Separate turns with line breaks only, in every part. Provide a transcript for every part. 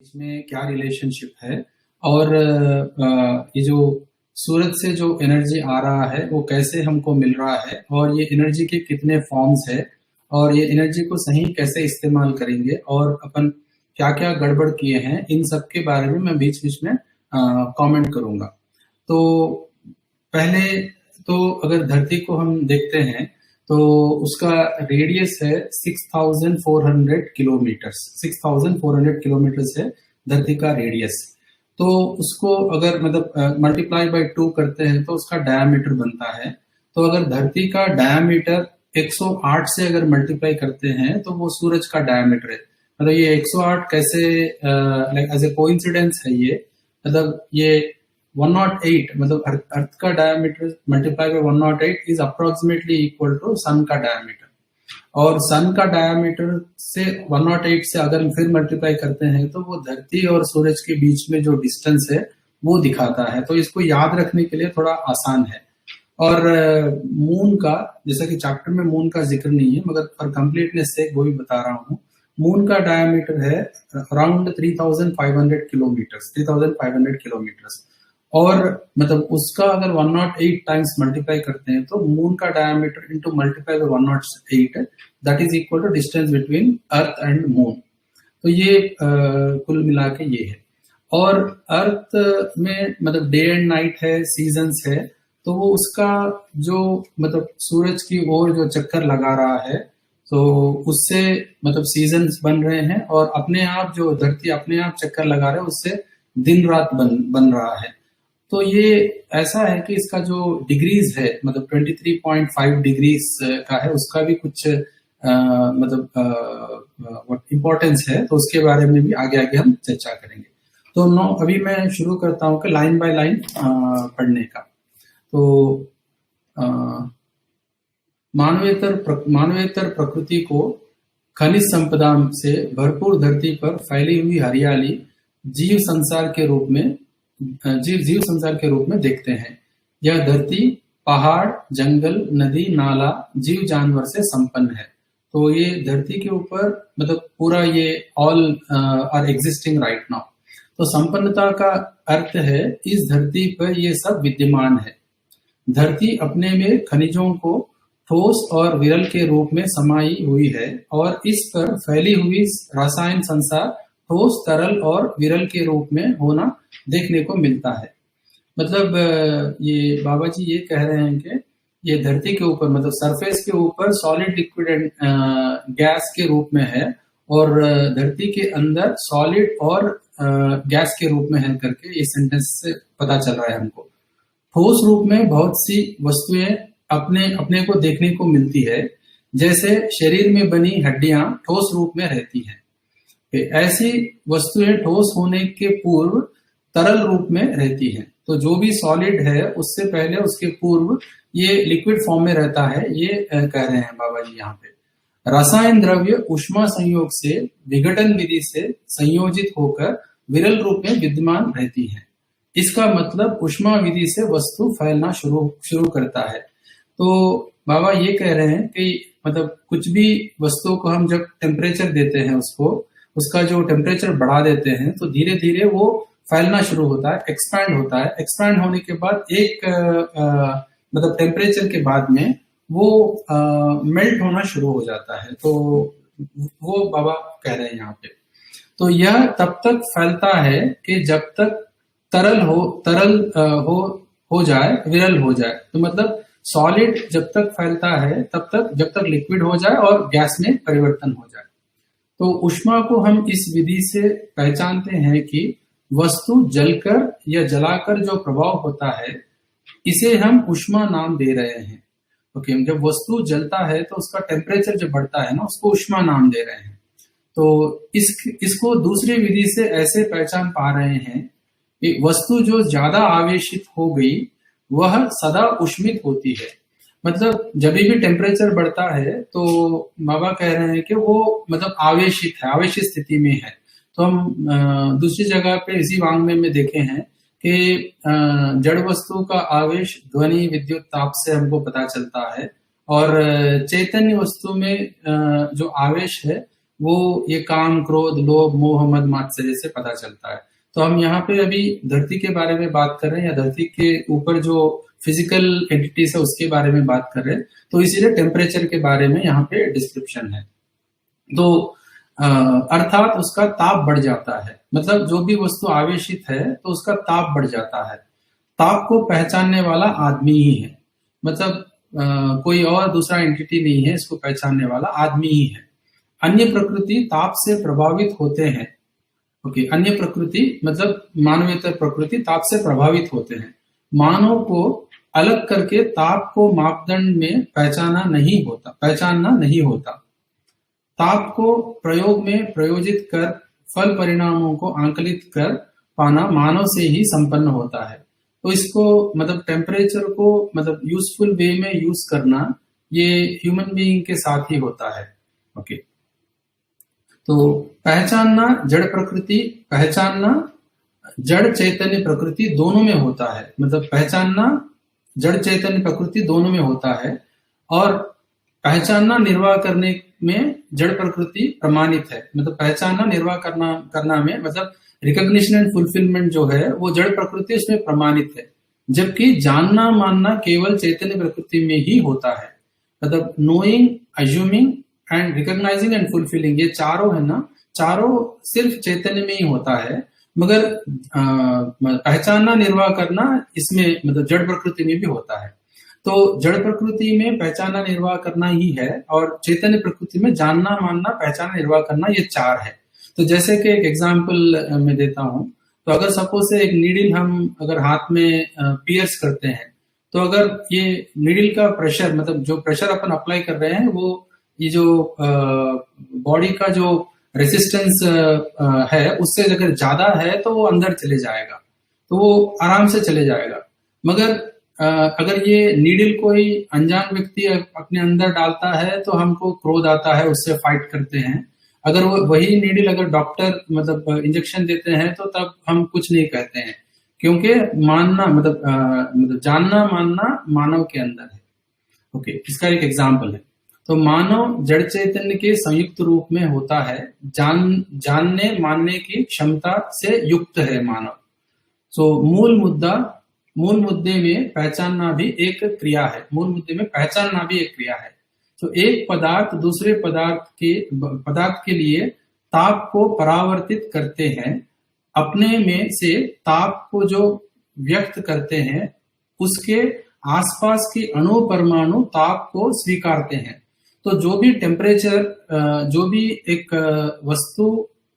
बीच में क्या रिलेशनशिप है और ये जो सूरज से जो एनर्जी आ रहा है वो कैसे हमको मिल रहा है और ये एनर्जी के कितने फॉर्म्स है और ये एनर्जी को सही कैसे इस्तेमाल करेंगे और अपन क्या क्या गड़बड़ किए हैं, इन सब के बारे में मैं बीच बीच में कमेंट करूंगा। तो पहले तो अगर धरती को हम देखते हैं तो उसका रेडियस है 6400 किलोमीटर। 6400 किलोमीटर है धरती का रेडियस। तो उसको अगर मतलब मल्टीप्लाई बाय 2 करते हैं तो उसका डायमीटर बनता है। तो अगर धरती का डायमीटर 108 से अगर मल्टीप्लाई करते हैं तो वो सूरज का डायमीटर है। मतलब ये 108 कैसे लाइक एज ए कोइंसिडेंस है ये, मतलब ये 108 मतलब अर्थ का diameter multiply by 108 is approximately equal to sun का डायमीटर। और सन का डायमीटर से 108 से अगर फिर मल्टीप्लाई करते हैं तो वो धरती और सूरज के बीच में जो डिस्टेंस है वो दिखाता है। तो इसको याद रखने के लिए थोड़ा आसान है। और मून का, जैसा कि चैप्टर में मून का जिक्र नहीं है मगर फॉर कंप्लीटनेस से वो भी बता रहा हूँ, मून का डायमीटर है अराउंड 3500 किलोमीटर। 3500 किलोमीटर और मतलब उसका अगर 108 टाइम्स मल्टीप्लाई करते हैं तो मून का diameter into multiply by 108 that is equal to distance between earth and moon. तो ये कुल मिला के ये है। और अर्थ में मतलब डे एंड नाइट है, सीजन्स है, तो वो उसका जो मतलब सूरज की ओर जो चक्कर लगा रहा है तो उससे मतलब सीजन्स बन रहे हैं और अपने आप जो धरती अपने आप चक्कर लगा रहे हैं उससे दिन रात बन रहा है। तो ये ऐसा है कि इसका जो डिग्रीज है मतलब 23.5 डिग्रीज का है, उसका भी कुछ मतलब इम्पोर्टेंस है, तो उसके बारे में भी आगे आगे हम चर्चा करेंगे। तो अभी मैं शुरू करता हूँ कि लाइन बाय लाइन पढ़ने का। तो मानवेतर प्रकृति को खनिज संपदा से भरपूर धरती पर फैली हुई हरियाली जीव संसार के रूप में देखते हैं। यह धरती पहाड़, जंगल, नदी, नाला, जीव जानवर से संपन्न है। तो ये धरती के ऊपर मतलब पूरा ये all are existing right now. तो संपन्नता का अर्थ है इस धरती पर ये सब विद्यमान है। धरती अपने में खनिजों को ठोस और विरल के रूप में समाई हुई है और इस पर फैली हुई रसायन संसार ठोस, तरल और विरल के रूप में होना देखने को मिलता है। मतलब ये बाबा जी ये कह रहे हैं कि ये धरती के ऊपर मतलब सरफेस के ऊपर सॉलिड, लिक्विड एंड गैस के रूप में है और धरती के अंदर सॉलिड और गैस के रूप में है करके ये सेंटेंस से पता चल रहा है हमको। ठोस रूप में बहुत सी वस्तुएं अपने को देखने को मिलती है, जैसे शरीर में बनी हड्डियां ठोस रूप में रहती हैं। ऐसी वस्तुएं ठोस होने के पूर्व तरल रूप में रहती हैं। तो जो भी सॉलिड है उससे पहले उसके पूर्व ये लिक्विड फॉर्म में रहता है, ये कह रहे हैं बाबा जी यहाँ पे। रसायन द्रव्य ऊष्मा संयोग से विघटन विधि से संयोजित होकर विरल रूप में विद्यमान रहती है। इसका मतलब ऊष्मा विधि से वस्तु फैलना शुरू करता है। तो बाबा ये कह रहे हैं कि मतलब कुछ भी वस्तु को हम जब टेम्परेचर देते हैं उसका जो टेम्परेचर बढ़ा देते हैं तो धीरे धीरे वो फैलना शुरू होता है, एक्सपैंड होता है। एक्सपैंड होने के बाद एक मतलब टेम्परेचर के बाद में वो मेल्ट होना शुरू हो जाता है। तो वो बाबा कह रहे हैं यहाँ पे। तो यह तब तक फैलता है कि जब तक तरल हो जाए, विरल हो जाए। तो मतलब सॉलिड जब तक फैलता है तब तक जब तक लिक्विड हो जाए और गैस में परिवर्तन हो जाए। तो ऊष्मा को हम इस विधि से पहचानते हैं कि वस्तु जलकर या जलाकर जो प्रभाव होता है इसे हम ऊष्मा नाम दे रहे हैं। ओके, जब वस्तु जलता है तो उसका टेम्परेचर जब बढ़ता है ना, उसको ऊष्मा नाम दे रहे हैं। तो इसको दूसरी विधि से ऐसे पहचान पा रहे हैं कि वस्तु जो ज्यादा आवेशित हो गई वह सदा उष्मित होती है। मतलब जब भी टेम्परेचर बढ़ता है तो बाबा कह रहे हैं कि वो मतलब आवेशित है, आवेशित स्थिति में है। तो हम दूसरी जगह पे इसी वांग्मय में देखे हैं कि जड़ वस्तु का आवेश ध्वनि, विद्युत, ताप से हमको पता चलता है और चैतन्य वस्तु में जो आवेश है वो ये काम, क्रोध, लोभ, मोह, मद, मात्सर्य से पता चलता है। तो हम यहाँ पे अभी धरती के बारे में बात कर रहे हैं, या धरती के ऊपर जो फिजिकल एंटिटीज है उसके बारे में बात कर रहे हैं, तो इसीलिए टेम्परेचर के बारे में यहाँ पे डिस्क्रिप्शन है। तो अर्थात उसका ताप बढ़ जाता है, मतलब जो भी वस्तु आवेशित है तो उसका ताप बढ़ जाता है। ताप को पहचानने वाला आदमी ही है, मतलब कोई और दूसरा एंटिटी नहीं है, इसको पहचानने वाला आदमी ही है। अन्य प्रकृति ताप से प्रभावित होते हैं। ओके, अन्य प्रकृति मतलब मानवेतर प्रकृति ताप से प्रभावित होते हैं। मानव को अलग करके ताप को मापदंड में पहचानना नहीं होता। ताप को प्रयोग में प्रयोजित कर फल परिणामों को आंकलित कर पाना मानव से ही संपन्न होता है। तो इसको मतलब टेम्परेचर को मतलब यूजफुल वे में यूज करना ये ह्यूमन बीइंग के साथ ही होता है। ओके, तो पहचानना जड़ प्रकृति, पहचानना जड़ चैतन्य प्रकृति दोनों में होता है। मतलब पहचानना जड़ चैतन्य प्रकृति दोनों में होता है, और पहचानना निर्वाह करने में जड़ प्रकृति प्रमाणित है। मतलब पहचानना निर्वाह करना में मतलब रिकॉग्निशन एंड फुलफिलमेंट जो है वो जड़ प्रकृति उसमें प्रमाणित है, जबकि जानना मानना केवल चैतन्य प्रकृति में ही होता है। मतलब knowing, assuming and recognising and fulfilling, ये चारों है ना, चारों सिर्फ चैतन्य में ही होता है, मगर पहचानना निर्वाह करना इसमें मतलब जड़ प्रकृति में भी होता है। तो जड़ प्रकृति में पहचानना निर्वाह करना ही है, और चैतन्य प्रकृति में जानना मानना पहचानना निर्वाह करना, ये चार है। तो जैसे कि एक एग्जांपल मैं देता हूं, तो अगर सपोज से एक नीडल हम अगर हाथ में पियर्स करते हैं, तो अगर ये नीडल का प्रेशर मतलब जो प्रेशर अपन अप्लाई कर रहे हैं वो ये जो बॉडी का जो रेसिस्टेंस है उससे अगर ज्यादा है तो वो अंदर चले जाएगा, तो वो आराम से चले जाएगा। मगर अगर ये नीडल कोई अनजान व्यक्ति अपने अंदर डालता है तो हमको क्रोध आता है, उससे फाइट करते हैं। अगर वो वही नीडल अगर डॉक्टर मतलब इंजेक्शन देते हैं तो तब हम कुछ नहीं कहते हैं, क्योंकि मानना मतलब जानना मानना मानव के अंदर है। ओके, इसका एक एग्जाम्पल है। तो मानव जड़ चैतन्य के संयुक्त रूप में होता है, जानने मानने की क्षमता से युक्त है मानव। सो मूल मुद्दे में पहचानना भी एक क्रिया है। मूल मुद्दे में पहचानना भी एक क्रिया है। तो एक पदार्थ दूसरे पदार्थ के लिए ताप को परावर्तित करते हैं, अपने में से ताप को जो व्यक्त करते हैं उसके आसपास के अणु परमाणु ताप को स्वीकारते हैं। तो जो भी टेम्परेचर, जो भी एक वस्तु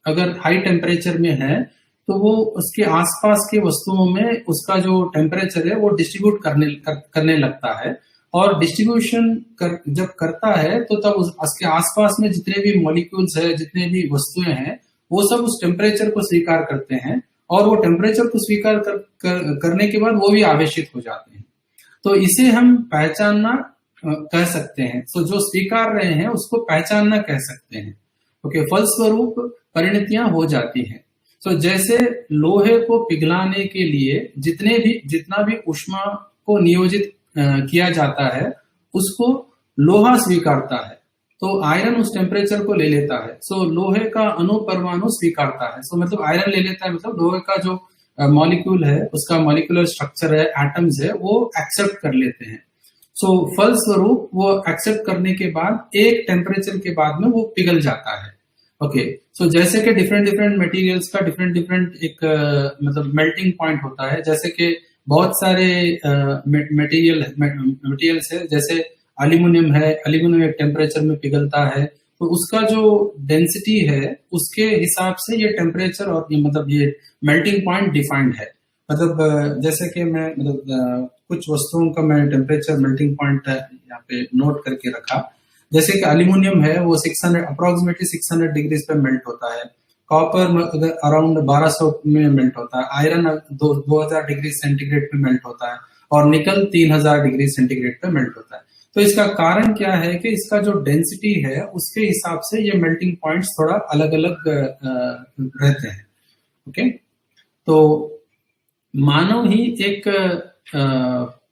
अगर हाई टेम्परेचर में है तो वो उसके आसपास के वस्तुओं में उसका जो टेम्परेचर है वो डिस्ट्रीब्यूट करने लगता है, और डिस्ट्रीब्यूशन जब करता है तो तब उसके आसपास में जितने भी मॉलिक्यूल्स है, जितने भी वस्तुएं हैं, वो सब उस टेम्परेचर को स्वीकार करते हैं, और वो टेम्परेचर को स्वीकार करने के बाद वो भी आवेशित हो जाते हैं। तो इसे हम पहचानना कह सकते हैं। तो जो स्वीकार रहे हैं उसको पहचानना कह सकते हैं। ओके, फलस्वरूप परिणतियां हो जाती हैं। तो जैसे लोहे को पिघलाने के लिए जितना भी ऊष्मा को नियोजित किया जाता है उसको लोहा स्वीकारता है, तो आयरन उस टेम्परेचर को ले लेता है। सो लोहे का अणु परमाणु स्वीकारता है। सो मतलब आयरन ले लेता है, मतलब लोहे का जो मॉलिक्यूल है उसका मॉलिक्यूलर स्ट्रक्चर है, एटम्स है, वो एक्सेप्ट कर लेते हैं। सो फलस्वरूप वो एक्सेप्ट करने के बाद एक टेम्परेचर के बाद में वो पिघल जाता है। ओके, सो जैसे कि डिफरेंट मटेरियल्स का डिफरेंट एक मतलब मेल्टिंग पॉइंट होता है। जैसे कि बहुत सारे मटेरियल्स है, जैसे एल्यूमिनियम है, एल्यूमिनियम एक टेम्परेचर में पिघलता है, तो उसका जो डेंसिटी है उसके हिसाब से ये टेम्परेचर और मतलब ये मेल्टिंग पॉइंट डिफाइंड है। मतलब जैसे कि मैं मतलब कुछ वस्तुओं का मैं टेम्परेचर मेल्टिंग पॉइंट यहाँ पे नोट करके रखा। जैसे कि एल्यूमिनियम है वो 600 अप्रोक्सीमेटली 600 डिग्रीज पे मेल्ट होता है। कॉपर अगर अराउंड 1200 में मेल्ट होता है। आयरन 2000 डिग्री सेंटीग्रेड पे मेल्ट होता है, और निकल 3000 डिग्री सेंटीग्रेड पे मेल्ट होता है। तो इसका कारण क्या है कि इसका जो डेंसिटी है उसके हिसाब से ये मेल्टिंग पॉइंट्स थोड़ा अलग अलग रहते हैं। ओके, तो मानव ही एक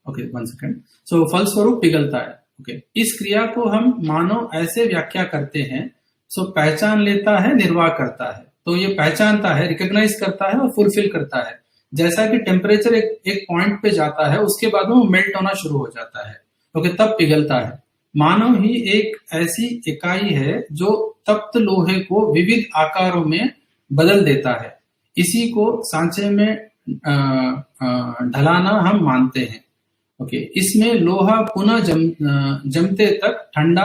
ओके 1 सेकेंड। सो फलस्वरूप पिघलता है। ओके, इस क्रिया को हम मानव ऐसे व्याख्या करते हैं सो पहचान लेता है, निर्वाह करता है। तो ये पहचानता है, रिकॉग्नाइज करता है और फुलफिल करता है। जैसा कि टेम्परेचर एक पॉइंट पे जाता है, उसके बाद वो मेल्ट होना शुरू हो जाता है, ओके, तब पिघलता है। मानव ही एक ऐसी इकाई है जो तप्त लोहे को विविध आकारों में बदल देता है। इसी को सांचे में ढलाना हम मानते हैं, ओके। इसमें लोहा पुनः जमते तक, ठंडा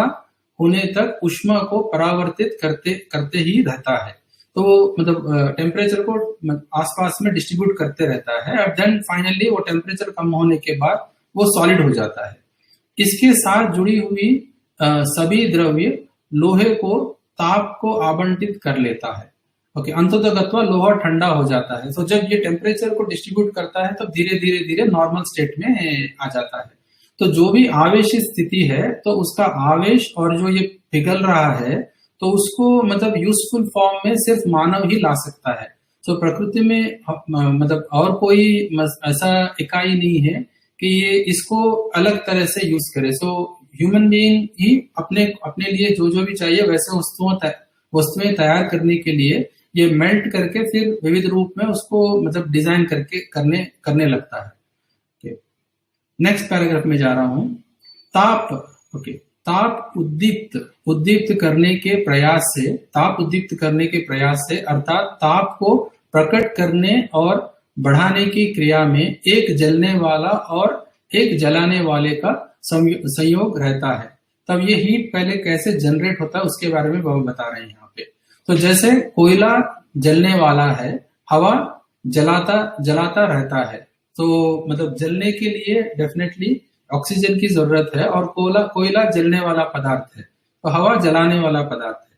होने तक ऊष्मा को परावर्तित करते ही रहता है। तो मतलब टेम्परेचर को आसपास में डिस्ट्रीब्यूट करते रहता है, और देन फाइनली वो टेम्परेचर कम होने के बाद वो सॉलिड हो जाता है। इसके साथ जुड़ी हुई सभी द्रव्य लोहे को ताप को आवंटित कर लेता है, ओके। अंततः लोहा ठंडा हो जाता है। तो जब ये टेम्परेचर को डिस्ट्रीब्यूट करता है तब धीरे धीरे धीरे नॉर्मल स्टेट में आ जाता है। तो जो भी आवेशित स्थिति है, तो उसका आवेश और जो ये पिघल रहा है, तो उसको मतलब यूजफुल फॉर्म में सिर्फ मानव ही ला सकता है। तो प्रकृति में मतलब और कोई ऐसा इकाई नहीं है कि ये इसको अलग तरह से यूज करे। सो ह्यूमन बीइंग ही अपने लिए जो जो भी चाहिए वैसे वस्तुएं तैयार करने के लिए ये मेल्ट करके फिर विविध रूप में उसको मतलब डिजाइन करके करने लगता है। नेक्स्ट पैराग्राफ में जा रहा हूं। ताप, ओके, ताप उद्दीप्त करने के प्रयास से अर्थात ताप को प्रकट करने और बढ़ाने की क्रिया में एक जलने वाला और एक जलाने वाले का संयोग रहता है। तब ये हीट पहले कैसे जनरेट होता है उसके बारे में वो बता रहे हैं यहाँ पे। तो जैसे कोयला जलने वाला है, हवा जलाता रहता है। तो मतलब जलने के लिए डेफिनेटली ऑक्सीजन की जरूरत है, और कोयला जलने वाला पदार्थ है, तो हवा जलाने वाला पदार्थ है।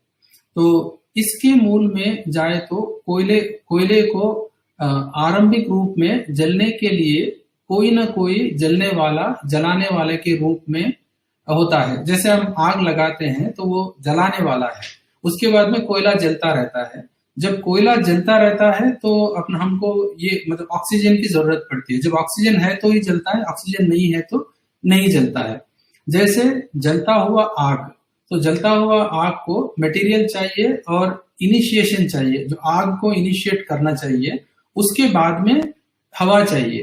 तो इसके मूल में जाए तो कोयले को आरंभिक रूप में जलने के लिए कोई ना कोई जलाने वाले के रूप में होता है। जैसे हम आग लगाते हैं तो वो जलाने वाला है, उसके बाद में कोयला जलता रहता है। जब कोयला जलता रहता है तो हमको ये मतलब ऑक्सीजन की जरूरत पड़ती है। जब ऑक्सीजन है तो ही जलता है, ऑक्सीजन नहीं है तो नहीं जलता है। जैसे जलता हुआ आग, तो जलता हुआ आग को मटेरियल चाहिए और इनिशिएशन चाहिए, जो आग को इनिशिएट करना चाहिए। उसके बाद में हवा चाहिए,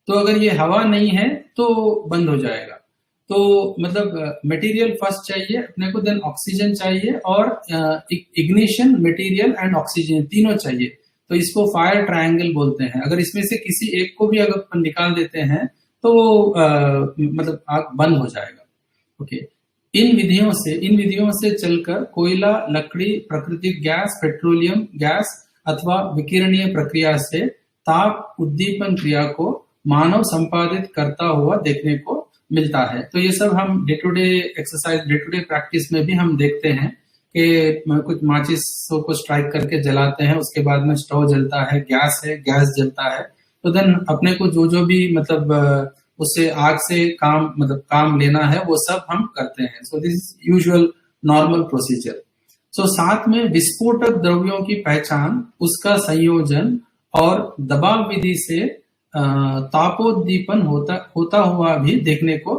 तो अगर ये हवा नहीं है तो बंद हो जाएगा। तो मतलब मटेरियल फर्स्ट चाहिए अपने को, देन ऑक्सीजन चाहिए, और इग्निशन, मटेरियल एंड ऑक्सीजन तीनों चाहिए। तो इसको फायर ट्रायंगल बोलते हैं। अगर इसमें से किसी एक को भी अगर निकाल देते हैं तो मतलब आग बंद हो जाएगा, ओके। इन विधियों से चलकर कोयला, लकड़ी, प्राकृतिक गैस, पेट्रोलियम गैस अथवा विकिरणीय प्रक्रिया से ताप उद्दीपन क्रिया को मानव संपादित करता हुआ देखने को मिलता है। तो ये सब हम day to day exercise, day to day practice में भी हम देखते हैं कि कुछ माचिस को स्ट्राइक करके जलाते हैं, उसके बाद में स्टोव जलता है, गैस जलता है। तो देन अपने को जो भी मतलब उससे आग से काम लेना है वो सब हम करते हैं। So this is usual normal procedure. So साथ में विस्फोटक द्रव्यों की पहचान, उसका संयोजन और दबाव विधि से तापोद्दीपन होता हुआ भी देखने को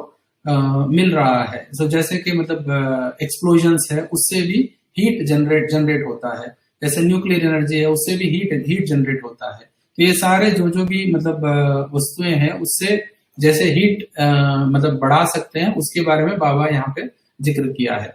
मिल रहा है। सो जैसे कि मतलब एक्सप्लोजन्स है, उससे भी हीट जनरेट होता है। जैसे न्यूक्लियर एनर्जी है, उससे भी हीट जनरेट होता है। तो ये सारे जो भी मतलब वस्तुएं हैं, उससे जैसे हीट मतलब बढ़ा सकते हैं, उसके बारे में बाबा यहाँ पे जिक्र किया है।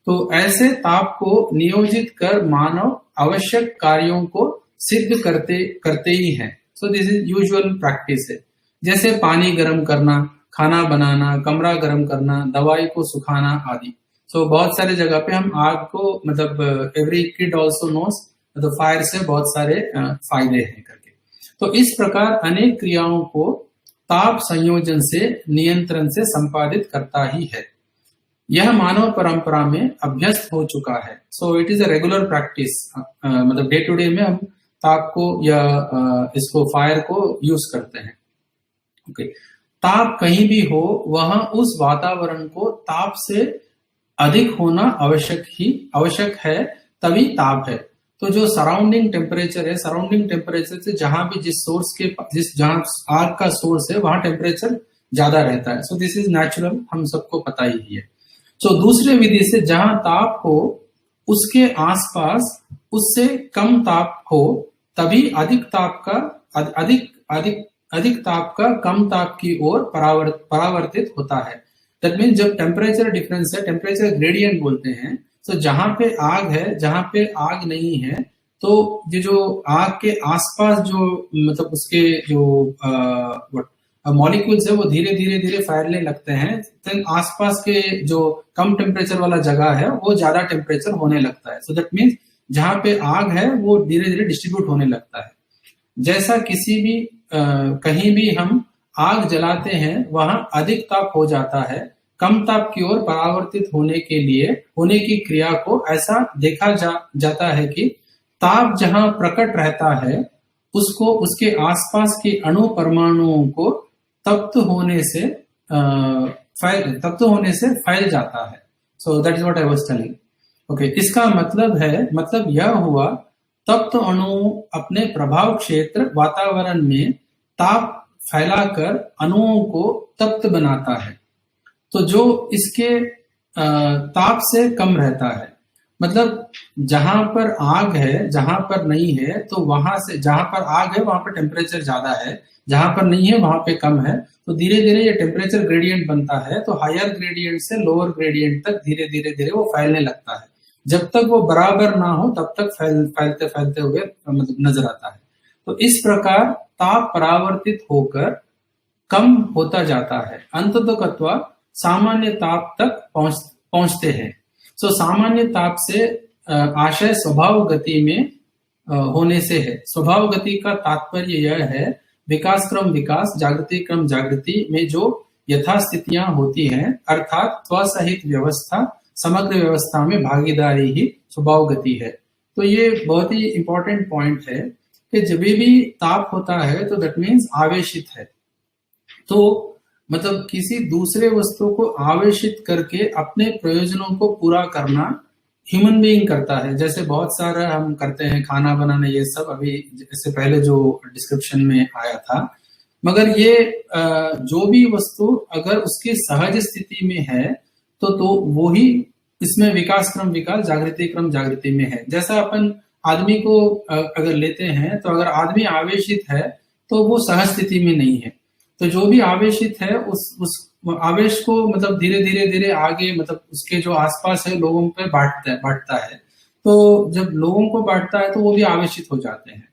तो ऐसे ताप को नियोजित कर मानव आवश्यक कार्यों को सिद्ध करते ही हैं। So this is usual practice है। जैसे पानी गर्म करना, खाना बनाना, कमरा गर्म करना, दवाई को सुखाना आदि। सो बहुत सारे जगह पे हम आग को मतलब एवरी किड ऑल्सो नोस, मतलब फायर से बहुत सारे फायदे हैं करके। तो इस प्रकार अनेक क्रियाओं को ताप संयोजन से, नियंत्रण से संपादित करता ही है। यह मानव परंपरा में अभ्यस्त हो चुका है। So it is a regular practice. मतलब डे टू डे में हम ताप को या इसको फायर को यूज करते हैं, ओके। ताप कहीं भी हो, वहां उस वातावरण को ताप से अधिक होना आवश्यक है, तभी ताप है। तो जो सराउंडिंग टेम्परेचर है, सराउंडिंग टेम्परेचर से जहां भी जहां आग का सोर्स है वहां टेम्परेचर ज्यादा रहता है। सो दिस इज नेचुरल, हम सबको पता ही है। सो दूसरे विधि से जहां ताप हो उसके आसपास उससे कम ताप हो, तभी अधिक ताप का अधिक अधिक अधिक ताप का कम ताप की ओर परावर्तित होता है। दैट मीन जब टेम्परेचर डिफरेंस है, टेम्परेचर ग्रेडियंट बोलते हैं। तो जहां पे आग है, जहां पे आग नहीं है, तो ये जो आग के आसपास जो मतलब उसके जो मॉलिक्यूल्स है वो धीरे धीरे धीरे फैलने लगते हैं। देन आसपास के जो कम टेम्परेचर वाला जगह है वो ज्यादा टेम्परेचर होने लगता है। सो दैट मीन्स जहां पे आग है वो धीरे धीरे डिस्ट्रीब्यूट होने लगता है। जैसा किसी भी कहीं भी हम आग जलाते हैं वहां अधिक ताप हो जाता है, कम ताप की ओर परावर्तित होने की क्रिया को ऐसा देखा जाता है कि ताप जहां प्रकट रहता है उसको उसके आसपास के अणु परमाणुओं को तप्त होने से फैल जाता है। So that is what I was telling. Okay, इसका मतलब यह हुआ तप्त अणु अपने प्रभाव क्षेत्र वातावरण में ताप फैलाकर अणुओं को तप्त बनाता है, तो जो इसके ताप से कम रहता है। मतलब जहां पर आग है, जहां पर नहीं है, तो वहां से जहां पर आग है वहां पर टेम्परेचर ज्यादा है, जहां पर नहीं है वहां पे कम है। तो धीरे धीरे ये टेम्परेचर ग्रेडियंट बनता है, तो हायर ग्रेडियंट से लोअर ग्रेडियंट तक धीरे धीरे धीरे वो फैलने लगता है। जब तक वो बराबर ना हो तब तक फैलते फैलते हुए मतलब नजर आता है। तो इस प्रकार ताप परावर्तित होकर कम होता जाता है, अंततः सामान्य ताप तक पहुंचते हैं। सो सामान्य ताप से आशय स्वभाव गति में होने से है। स्वभाव गति का तात्पर्य यह है विकास क्रम विकास, जागृति क्रम जागृति में जो यथास्थितियां होती हैं, अर्थात त्वसहित व्यवस्था समग्र व्यवस्था में भागीदारी ही स्वभाव गति है। तो ये बहुत ही इंपॉर्टेंट पॉइंट है कि जब भी ताप होता है तो दैट मीन्स आवेशित है। तो मतलब किसी दूसरे वस्तु को आवेशित करके अपने प्रयोजनों को पूरा करना ह्यूमन बीइंग करता है। जैसे बहुत सारा हम करते हैं, खाना बनाना, ये सब अभी इससे पहले जो डिस्क्रिप्शन में आया था। मगर ये जो भी वस्तु अगर उसकी सहज स्थिति में है तो वो ही इसमें विकास क्रम विकास, जागृति क्रम जागृति में है। जैसा अपन आदमी को अगर लेते हैं, तो अगर आदमी आवेशित है तो वो सहज स्थिति में नहीं है। तो जो भी आवेशित है उस आवेश को मतलब धीरे धीरे धीरे आगे मतलब उसके जो आसपास है लोगों पे बांटता है। तो जब लोगों को बांटता है तो वो भी आवेशित हो जाते हैं।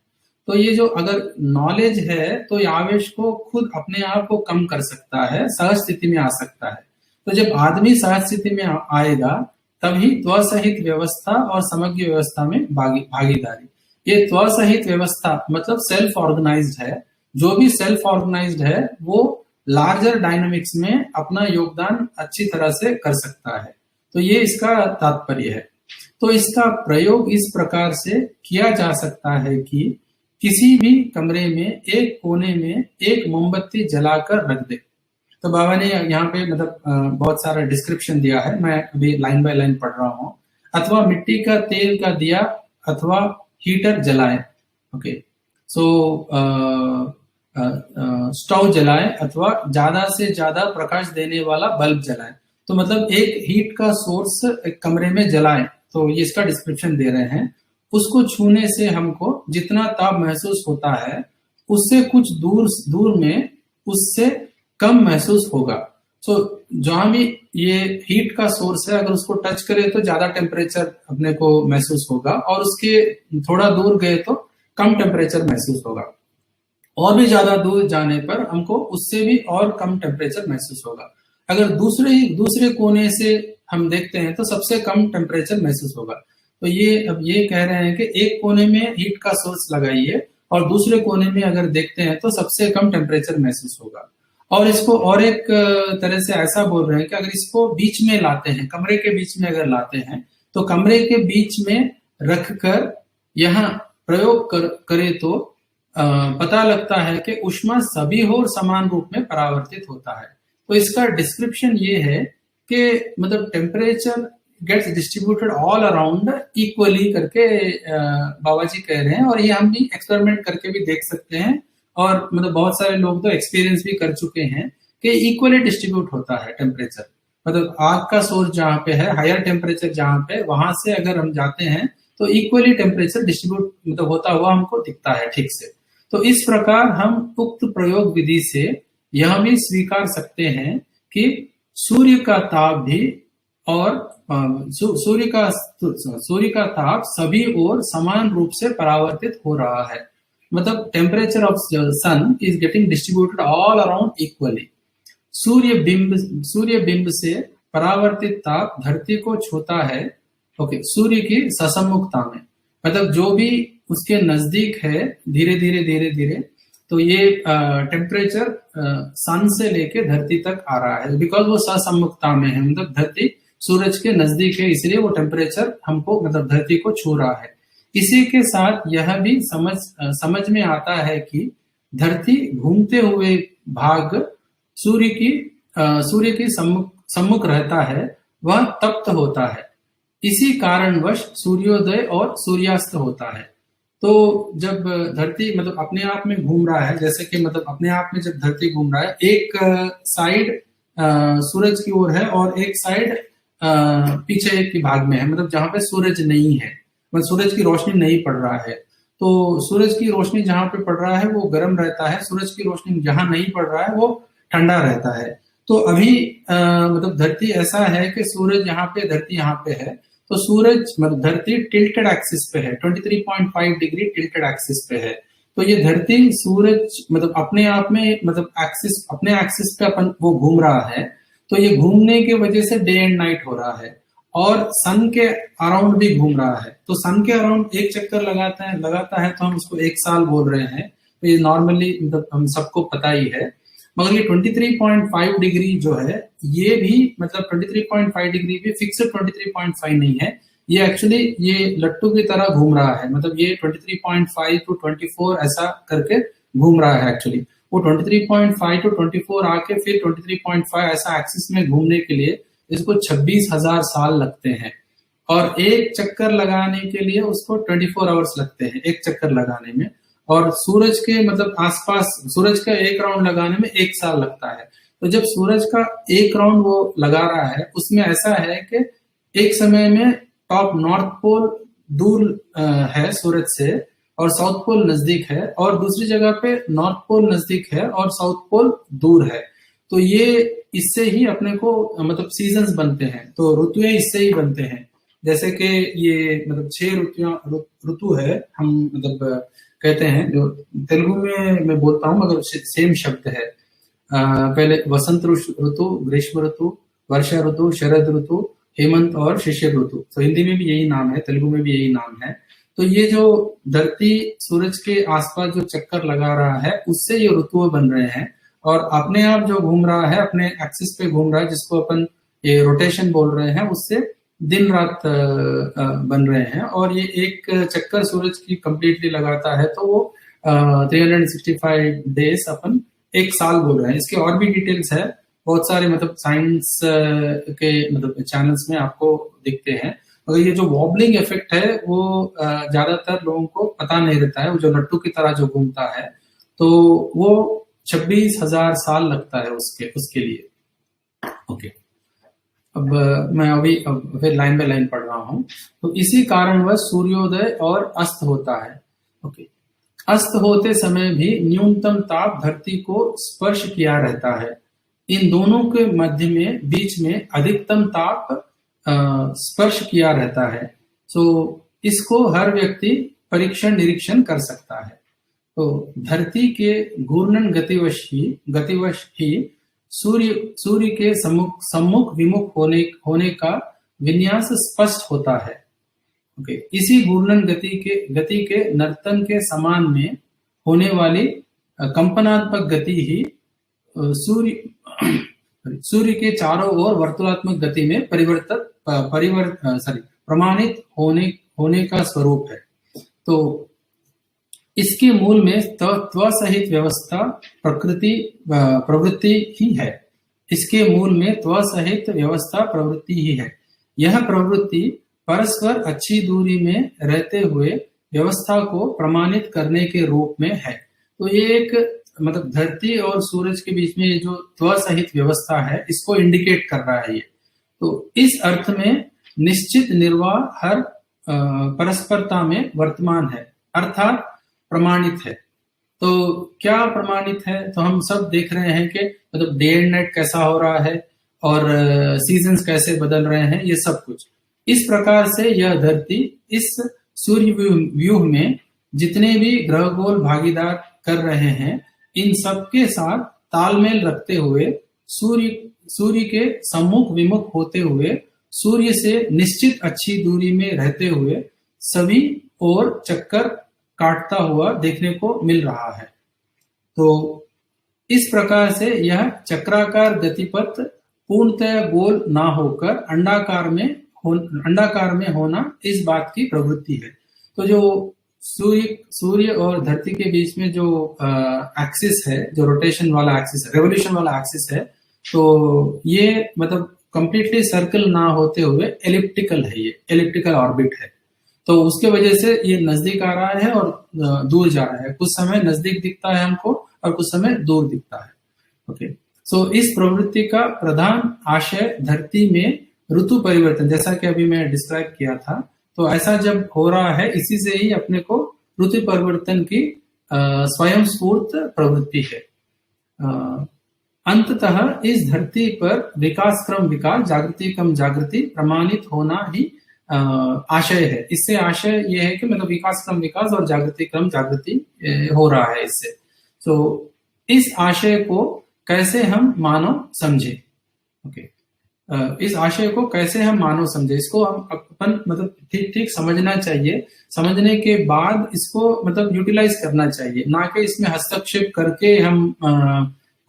तो ये जो अगर नॉलेज है तो ये आवेश को खुद अपने आप को कम कर सकता है, सहज स्थिति में आ सकता है। तो जब आदमी सहज स्थिति में आएगा तभी त्वसहित व्यवस्था और समग्र व्यवस्था में भागीदारी। ये त्वसहित व्यवस्था मतलब सेल्फ ऑर्गेनाइज्ड है। जो भी सेल्फ ऑर्गेनाइज्ड है वो लार्जर डायनामिक्स में अपना योगदान अच्छी तरह से कर सकता है। तो ये इसका तात्पर्य है। तो इसका प्रयोग इस प्रकार से किया जा सकता है कि किसी भी कमरे में एक कोने में एक मोमबत्ती जलाकर रख दे। तो बाबा ने यहाँ पे मतलब बहुत सारा डिस्क्रिप्शन दिया है, मैं अभी लाइन बाय लाइन पढ़ रहा हूँ। अथवा मिट्टी का तेल का दिया अथवा हीटर जलाए। ओके, सो स्टोव जलाए अथवा ज्यादा से ज्यादा प्रकाश देने वाला बल्ब जलाए। तो मतलब एक हीट का सोर्स एक कमरे में जलाए, तो ये इसका डिस्क्रिप्शन दे रहे हैं। उसको छूने से हमको जितना ताप महसूस होता है उससे कुछ दूर में उससे कम महसूस होगा। सो जहां भी ये हीट का सोर्स है अगर उसको टच करे तो ज्यादा टेम्परेचर अपने को महसूस होगा, और उसके थोड़ा दूर गए तो कम टेम्परेचर महसूस होगा। और भी ज्यादा दूर जाने पर हमको उससे भी और कम टेम्परेचर महसूस होगा। अगर दूसरे कोने से हम देखते हैं तो सबसे कम टेम्परेचर महसूस होगा। तो अब ये कह रहे हैं कि एक कोने में हीट का सोर्स लगाइए और दूसरे कोने में अगर देखते हैं तो सबसे कम टेम्परेचर महसूस होगा। और इसको और एक तरह से ऐसा बोल रहे हैं कि अगर इसको बीच में लाते हैं, कमरे के बीच में अगर लाते हैं, तो कमरे के बीच में रखकर यहाँ प्रयोग करे तो पता लगता है कि ऊष्मा सभी ओर समान रूप में परावर्तित होता है। तो इसका डिस्क्रिप्शन ये है कि मतलब temperature gets distributed all around equally करके बाबा जी कह रहे हैं। और ये हम भी एक्सपेरिमेंट करके भी देख सकते हैं, और मतलब बहुत सारे लोग तो एक्सपीरियंस भी कर चुके हैं कि इक्वली डिस्ट्रीब्यूट होता है टेम्परेचर। मतलब आग का सोर्स जहाँ पे है, हायर टेम्परेचर जहाँ पे, वहां से अगर हम जाते हैं तो इक्वली टेम्परेचर डिस्ट्रीब्यूट मतलब होता हुआ हमको दिखता है ठीक से। तो इस प्रकार हम उक्त प्रयोग विधि से यह भी स्वीकार सकते हैं कि सूर्य का ताप भी और सूर्य का ताप सभी ओर समान रूप से परावर्तित हो रहा है। मतलब temperature of sun is getting distributed all around equally. सूर्य बिंब से परावर्तित ताप धरती को छूता है, ओके, सूर्य की ससम्मुखता में। मतलब जो भी उसके नजदीक है, धीरे धीरे धीरे धीरे, तो ये टेम्परेचर सन से लेके धरती तक आ रहा है, बिकॉज वो ससम्मुखता में है, मतलब धरती सूरज के नजदीक है, इसलिए वो टेम्परेचर हमको मतलब धरती को छू रहा है। इसी के साथ यह भी समझ में आता है कि धरती घूमते हुए भाग सूर्य की सम्मुख रहता है, वह तप्त होता है। इसी कारणवश सूर्योदय और सूर्यास्त होता है। तो जब धरती मतलब अपने आप में घूम रहा है, जैसे कि मतलब अपने आप में जब धरती घूम रहा है, एक साइड सूरज की ओर है और एक साइड पीछे के भाग में है, मतलब जहां पे सूरज नहीं है, मतलब सूरज की रोशनी नहीं पड़ रहा है। तो सूरज की रोशनी जहां पे पड़ रहा है वो गर्म रहता है, सूरज की रोशनी जहां नहीं पड़ रहा है वो ठंडा रहता है। तो अभी मतलब धरती ऐसा है कि सूरज यहाँ पे, धरती यहाँ पे है, तो सूरज मतलब धरती टिल्टेड एक्सिस पे है, 23.5 डिग्री टिल्टेड एक्सिस पे है। तो ये धरती सूरज मतलब अपने आप में मतलब अपने एक्सिस पे अपन वो घूम रहा है, तो ये घूमने की वजह से डे एंड नाइट हो रहा है, और सन के अराउंड भी घूम रहा है। तो सन के अराउंड एक चक्कर लगाता है तो हम उसको एक साल बोल रहे हैं। तो ये नॉर्मली मतलब हम सबको पता ही है। मगर ये 23.5 डिग्री जो है, ये भी मतलब 23.5 डिग्री भी फिक्स्ड 23.5 नहीं है, ये एक्चुअली ये लट्टू की तरह घूम रहा है। मतलब ये 23.5 टू 24 ऐसा करके घूम रहा है एक्चुअली। वो 23.5 टू 24 आके फिर 23.5 ऐसा एक्सिस में घूमने के लिए इसको 26,000 साल लगते हैं, और एक चक्कर लगाने के लिए उसको 24 आवर्स लगते हैं एक चक्कर लगाने में। और सूरज के मतलब आसपास सूरज का एक राउंड लगाने में एक साल लगता है। तो जब सूरज का एक राउंड वो लगा रहा है, उसमें ऐसा है कि एक समय में टॉप नॉर्थ पोल दूर है सूरज से और साउथ पोल नजदीक है, और दूसरी जगह पे नॉर्थ पोल नजदीक है और साउथ पोल दूर है। तो ये इससे ही अपने को मतलब सीजन्स बनते हैं, तो ऋतुएं इससे ही बनते हैं। जैसे कि ये मतलब 6 ऋतु है, हम मतलब कहते हैं, जो तेलुगु में मैं बोलता हूँ मगर सेम शब्द है। पहले वसंत ऋतु, ग्रीष्म ऋतु, वर्षा ऋतु, शरद ऋतु, हेमंत और शिशिर ऋतु। तो हिंदी में भी यही नाम है, तेलुगु में भी यही नाम है। तो ये जो धरती सूरज के आसपास जो चक्कर लगा रहा है, उससे ये ऋतु बन रहे हैं। और अपने आप जो घूम रहा है, अपने एक्सिस पे घूम रहा है, जिसको अपन ये रोटेशन बोल रहे हैं, उससे दिन रात बन रहे हैं। और ये एक चक्कर सूरज की कंप्लीटली लगाता है, तो वो 365 डेज अपन एक साल बोल रहे हैं। इसके और भी डिटेल्स है, बहुत सारे मतलब साइंस के मतलब चैनल्स में आपको दिखते हैं। मगर ये जो वॉबलिंग इफेक्ट है वो ज्यादातर लोगों को पता नहीं रहता है। वो जो लट्टू की तरह जो घूमता है, तो वो 26,000 साल लगता है उसके लिए। ओके, अब मैं अब फिर लाइन बाय लाइन पढ़ रहा हूं। तो इसी कारणवश सूर्योदय और अस्त होता है। ओके, अस्त होते समय भी न्यूनतम ताप धरती को स्पर्श किया रहता है। इन दोनों के मध्य में बीच में अधिकतम ताप स्पर्श किया रहता है। सो इसको हर व्यक्ति परीक्षण निरीक्षण कर सकता है। तो धरती के घूर्णन गतिवश ही सूर्य के सम्मुख विमुख होने का विन्यास स्पष्ट होता है। ओके, इसी घूर्णन गति के नर्तन के समान में होने वाली कंपनात्मक गति ही सूर्य के चारों ओर वर्तुलात्मक गति में प्रमाणित होने का स्वरूप है। तो इसके मूल में त्वसहित व्यवस्था प्रवृत्ति ही है। इसके मूल में त्वसहित व्यवस्था प्रवृत्ति ही है। यह प्रवृत्ति परस्पर अच्छी दूरी में रहते हुए व्यवस्था को प्रमाणित करने के रूप में है। तो ये एक मतलब धरती और सूरज के बीच में जो त्वसहित व्यवस्था है, इसको इंडिकेट कर रहा है ये। तो इस अर्थ में निश्चित निर्वाह हर परस्परता में वर्तमान है, अर्थात प्रमाणित है। तो क्या प्रमाणित है? तो हम सब देख रहे हैं कि मतलब डे एंड नाइट कैसा हो रहा है और सीजन्स कैसे बदल रहे हैं, ये सब कुछ। इस प्रकार से यह धरती इस सूर्य व्यूह में जितने भी ग्रहगोल भागीदार कर रहे हैं, इन सब के साथ तालमेल रखते हुए सूर्य के सम्मुख विमुख होते हुए, सूर्य से निश्चित अच्छी दूरी में रहते हुए सभी ओर चक्कर काटता हुआ देखने को मिल रहा है। तो इस प्रकार से यह चक्राकार गतिपथ पूर्णतः गोल ना होकर अंडाकार में होना इस बात की प्रवृत्ति है। तो जो सूर्य और धरती के बीच में जो एक्सिस है, जो रोटेशन वाला एक्सिस है, रेवोल्यूशन वाला एक्सिस है, तो ये मतलब कंप्लीटली सर्कल ना होते हुए एलिप्टिकल है, ये एलिप्टिकल ऑर्बिट है। तो उसके वजह से ये नजदीक आ रहा है और दूर जा रहा है। कुछ समय नजदीक दिखता है हमको और कुछ समय दूर दिखता है। ओके, सो इस प्रवृत्ति का प्रधान आशय धरती में ऋतु परिवर्तन, जैसा कि अभी मैं डिस्क्राइब किया था, तो ऐसा जब हो रहा है, इसी से ही अपने को ऋतु परिवर्तन की स्वयं स्फूर्त प्रवृत्ति है। अंततः इस धरती पर विकास क्रम विकास, जागृति क्रम जागृति प्रमाणित होना ही आशय है। इससे आशय ये है कि मतलब विकास क्रम विकास और जागृति क्रम जागृति हो रहा है इससे। तो इस आशय को कैसे हम मानव समझे? ओके, इस आशय को कैसे हम मानव समझे, इसको हम अपन मतलब ठीक ठीक समझना चाहिए। समझने के बाद इसको मतलब यूटिलाइज करना चाहिए, ना कि इसमें हस्तक्षेप करके हम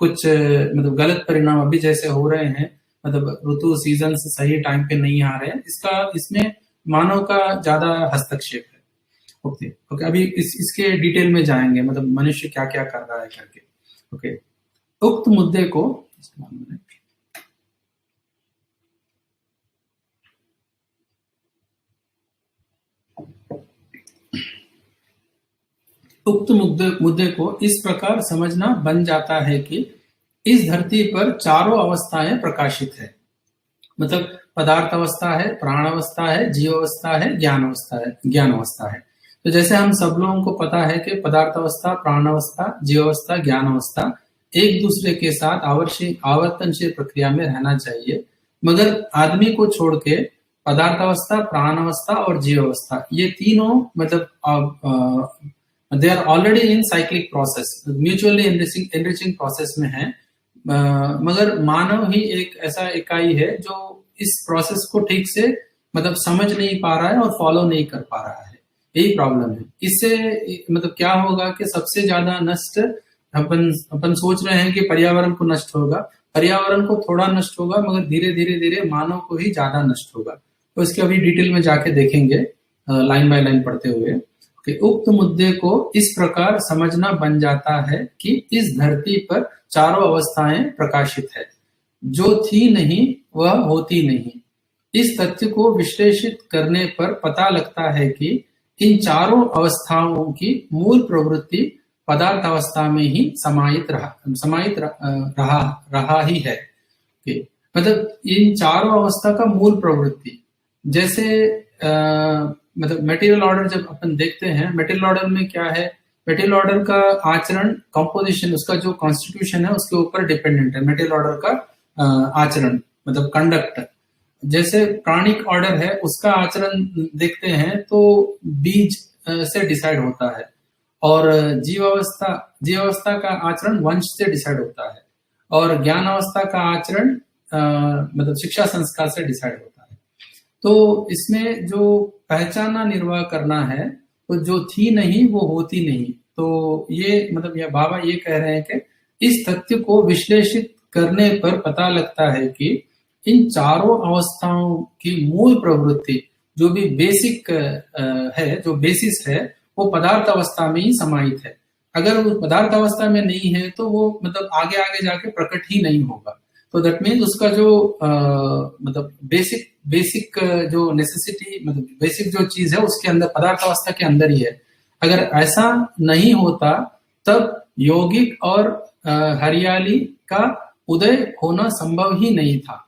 कुछ मतलब गलत परिणाम अभी जैसे हो रहे हैं, मतलब ऋतु सीजन से सही टाइम पे नहीं आ रहे हैं, इसमें मानव का ज्यादा हस्तक्षेप है। ओके, अभी इसके डिटेल में जाएंगे, मतलब मनुष्य क्या क्या कर रहा है करके। ओके, उक्त मुद्दे को मुद्दे को इस प्रकार समझना बन जाता है कि इस धरती पर चारों अवस्थाएं प्रकाशित है। मतलब पदार्थ अवस्था है, प्राण अवस्था है, जीव अवस्था है, ज्ञान अवस्था है। तो जैसे हम सब लोगों को पता है कि पदार्थ अवस्था, प्राण अवस्था, जीव अवस्था, ज्ञान अवस्था एक दूसरे के साथ आवर्तनशील प्रक्रिया में रहना चाहिए, मगर आदमी को छोड़ के पदार्थ अवस्था, प्राण अवस्था और जीव अवस्था, ये तीनों मतलब they are already in cyclic process, mutually enriching process में है। मगर मानव ही एक ऐसा इकाई है जो इस प्रोसेस को ठीक से मतलब समझ नहीं पा रहा है और फॉलो नहीं कर पा रहा है। यही प्रॉब्लम है। इससे मतलब क्या होगा कि सबसे ज्यादा नष्ट अपन सोच रहे हैं कि पर्यावरण को नष्ट होगा, पर्यावरण को थोड़ा नष्ट होगा, मगर धीरे धीरे मानव को ही ज्यादा नष्ट होगा। तो इसके अभी डिटेल में जाके देखेंगे लाइन बाय लाइन पढ़ते हुए कि उक्त मुद्दे को इस प्रकार समझना बन जाता है कि इस धरती पर चारों अवस्थाएं प्रकाशित है, जो थी नहीं वह होती नहीं। इस तथ्य को विश्लेषित करने पर पता लगता है कि इन चारों अवस्थाओं की मूल प्रवृत्ति पदार्थ अवस्था में ही समाहित रहा ही है। मतलब इन चारों अवस्था का मूल प्रवृत्ति, जैसे मतलब मटेरियल ऑर्डर जब अपन देखते हैं, मटेरियल ऑर्डर में क्या है, मटेरियल ऑर्डर का आचरण, कंपोजिशन, उसका जो कॉन्स्टिट्यूशन है उसके ऊपर डिपेंडेंट है मटेरियल ऑर्डर का आचरण, मतलब कंडक्ट। जैसे प्राणिक ऑर्डर है, उसका आचरण देखते हैं तो बीज से डिसाइड होता है, और जीव अवस्था का आचरण वंश से डिसाइड होता है, और ज्ञान अवस्था का आचरण मतलब शिक्षा संस्कार से डिसाइड होता है। तो इसमें जो पहचाना निर्वाह करना है, तो जो थी नहीं वो होती नहीं। तो ये मतलब यह बाबा ये कह रहे हैं कि इस तथ्य को विश्लेषित करने पर पता लगता है कि इन चारों अवस्थाओं की मूल प्रवृत्ति जो भी बेसिक है, जो बेसिस है, वो पदार्थ अवस्था में ही समाहित है। अगर वो पदार्थ अवस्था में नहीं है तो वो मतलब आगे आगे जाके प्रकट ही नहीं होगा। तो दैट मीन्स उसका जो मतलब बेसिक जो नेसेसिटी, मतलब बेसिक जो चीज है उसके अंदर, पदार्थ अवस्था के अंदर ही है। अगर ऐसा नहीं होता तब यौगिक और हरियाली का उदय होना संभव ही नहीं था।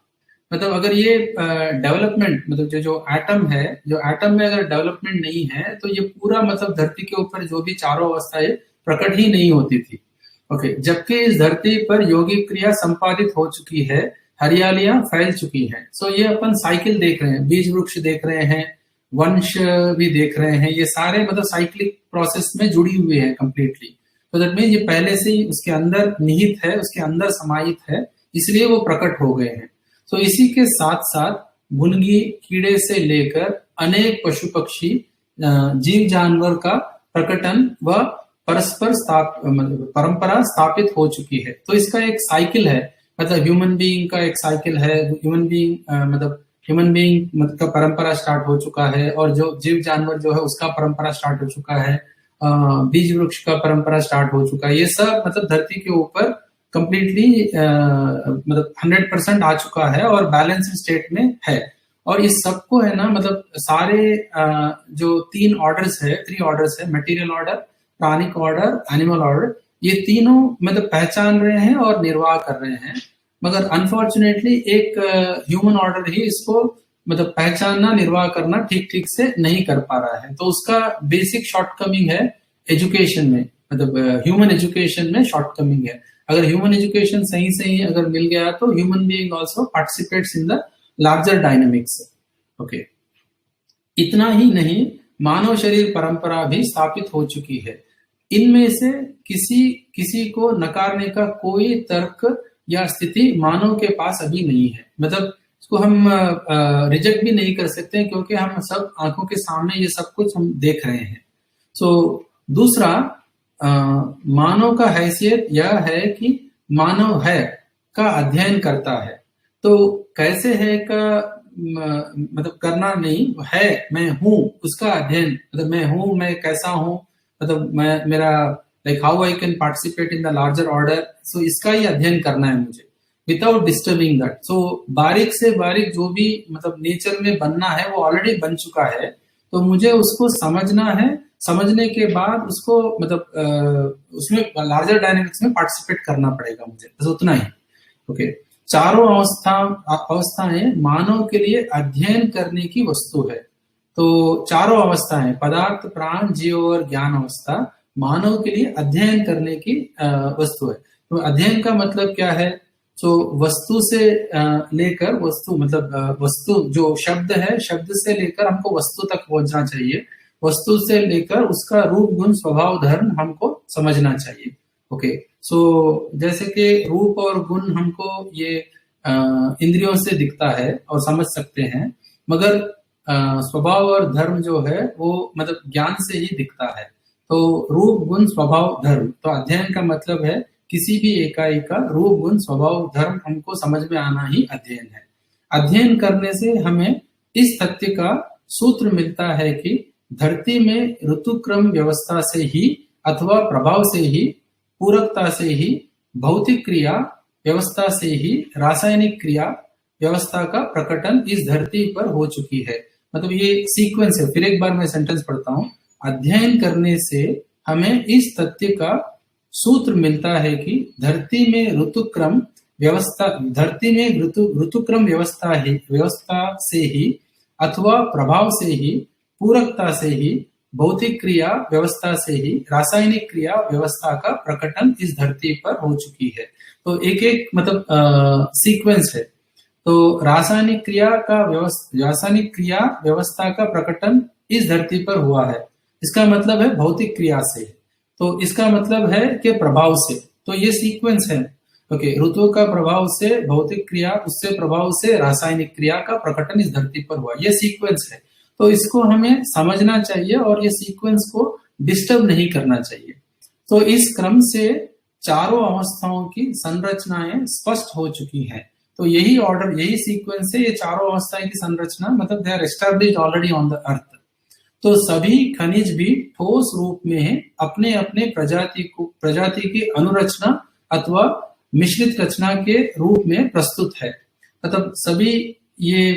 मतलब अगर ये डेवलपमेंट मतलब जो एटम है, जो एटम में अगर डेवलपमेंट नहीं है तो ये पूरा मतलब धरती के ऊपर जो भी चारों अवस्थाएं प्रकट ही नहीं होती थी। ओके, जबकि इस धरती पर यौगिक क्रिया संपादित हो चुकी है, हरियालियां फैल चुकी हैं। सो ये अपन साइकिल देख रहे हैं, बीज वृक्ष देख रहे हैं, वंश भी देख रहे हैं, ये सारे मतलब साइक्लिक प्रोसेस में जुड़ी हुई है कंप्लीटली। तो दैट मीन ये पहले से ही उसके अंदर निहित है, उसके अंदर समाहित है, इसलिए वो प्रकट हो गए हैं। तो इसी के साथ साथ भुनगी कीड़े से लेकर अनेक पशु पक्षी जीव जानवर का प्रकटन व परस्पर परंपरा स्थापित हो चुकी है। तो इसका एक साइकिल है, मतलब ह्यूमन बीइंग का एक साइकिल है। ह्यूमन बीइंग का परंपरा स्टार्ट हो चुका है, और जो जीव जानवर जो है उसका परंपरा स्टार्ट हो चुका है, बीज वृक्ष का परंपरा स्टार्ट हो चुका है। ये सब मतलब धरती के ऊपर कंप्लीटली मतलब 100% आ चुका है और बैलेंस स्टेट में है। और इस सबको है ना मतलब सारे जो 3 ऑर्डर्स है, 3 ऑर्डर्स है, मटेरियल ऑर्डर, प्राणिक ऑर्डर, एनिमल ऑर्डर, ये तीनों मतलब पहचान रहे हैं और निर्वाह कर रहे हैं। मगर अनफॉर्चुनेटली एक ह्यूमन ऑर्डर ही इसको मतलब पहचानना, निर्वाह करना ठीक से नहीं कर पा रहा है। तो उसका बेसिक शॉर्टकमिंग है एजुकेशन में, मतलब ह्यूमन एजुकेशन में शॉर्टकमिंग है। अगर ह्यूमन एजुकेशन सही अगर मिल गया तो human being also participates in the larger dynamics. Okay, इतना ही नहीं, मानव शरीर परंपरा भी स्थापित हो चुकी है। इनमें से किसी को नकारने का कोई तर्क या स्थिति मानव के पास अभी नहीं है। मतलब इसको हम रिजेक्ट भी नहीं कर सकते, क्योंकि हम सब आंखों के सामने ये सब कुछ हम देख रहे हैं। सो दूसरा, मानव का हैसियत यह है कि मानव है का अध्ययन करता है। तो कैसे है का मतलब करना नहीं है, मैं हूं उसका अध्ययन, मतलब मैं हूं, मैं कैसा हूं, मतलब मैं मेरा like how I can participate in the larger order. So इसका ही अध्ययन करना है मुझे, विदाउट डिस्टर्बिंग दैट। सो बारीक से बारीक जो भी मतलब नेचर में बनना है वो ऑलरेडी बन चुका है, तो मुझे उसको समझना है। समझने के बाद उसको मतलब उसमें लार्जर डायनेमिक्स में पार्टिसिपेट करना पड़ेगा मुझे, बस उतना ही। ओके, चारों अवस्थाएं मानव के लिए अध्ययन करने की वस्तु है। तो चारों अवस्थाएं, पदार्थ, प्राण, जीव और ज्ञान अवस्था, मानव के लिए अध्ययन करने की वस्तु है। तो अध्ययन का मतलब क्या है? तो वस्तु से लेकर वस्तु, मतलब वस्तु जो शब्द है, शब्द से लेकर हमको वस्तु तक पहुंचना चाहिए। वस्तु से लेकर उसका रूप, गुण, स्वभाव, धर्म हमको समझना चाहिए। ओके, सो जैसे कि रूप और गुण हमको ये इंद्रियों से दिखता है और समझ सकते हैं, मगर स्वभाव और धर्म जो है वो मतलब ज्ञान से ही दिखता है। तो रूप, गुण, स्वभाव, धर्म, तो अध्ययन का मतलब है किसी भी इकाई का रूप, गुण, स्वभाव, धर्म हमको समझ में आना ही अध्ययन है। अध्ययन करने से हमें इस तथ्य का सूत्र मिलता है कि धरती में ऋतुक्रम व्यवस्था से ही अथवा प्रभाव से ही, पूरकता से ही, भौतिक क्रिया व्यवस्था से ही, रासायनिक क्रिया व्यवस्था का प्रकटन इस धरती पर हो चुकी है। मतलब ये सीक्वेंस है। फिर एक बार मैं सेंटेंस पढ़ता हूं। अध्ययन करने से हमें इस तथ्य का सूत्र मिलता है कि धरती में ऋतुक्रम व्यवस्था, धरती में ऋतुक्रम व्यवस्था से ही अथवा प्रभाव से ही, पूरकता से ही, भौतिक क्रिया व्यवस्था से ही, रासायनिक क्रिया व्यवस्था का प्रकटन इस धरती पर हो चुकी है। तो एक एक मतलब सीक्वेंस है। तो रासायनिक क्रिया व्यवस्था का प्रकटन इस धरती पर हुआ है। इसका मतलब है भौतिक क्रिया से। तो इसका मतलब है कि प्रभाव से। तो ये सीक्वेंस है। ओके, ऋतु का प्रभाव से भौतिक क्रिया, उससे प्रभाव से रासायनिक क्रिया का प्रकटन इस धरती पर हुआ, ये सीक्वेंस है। तो इसको हमें समझना चाहिए और ये सीक्वेंस को डिस्टर्ब नहीं करना चाहिए। तो इस क्रम से चारों अवस्थाओं की संरचनाएं स्पष्ट हो चुकी हैं। तो यही ऑर्डर, यही सीक्वेंस है, ये चारों अवस्थाएं की संरचना, मतलब they are established already on the earth. तो सभी खनिज भी ठोस रूप में अपने अपने प्रजाति की अनुरचना अथवा मिश्रित रचना के रूप में प्रस्तुत है। मतलब सभी ये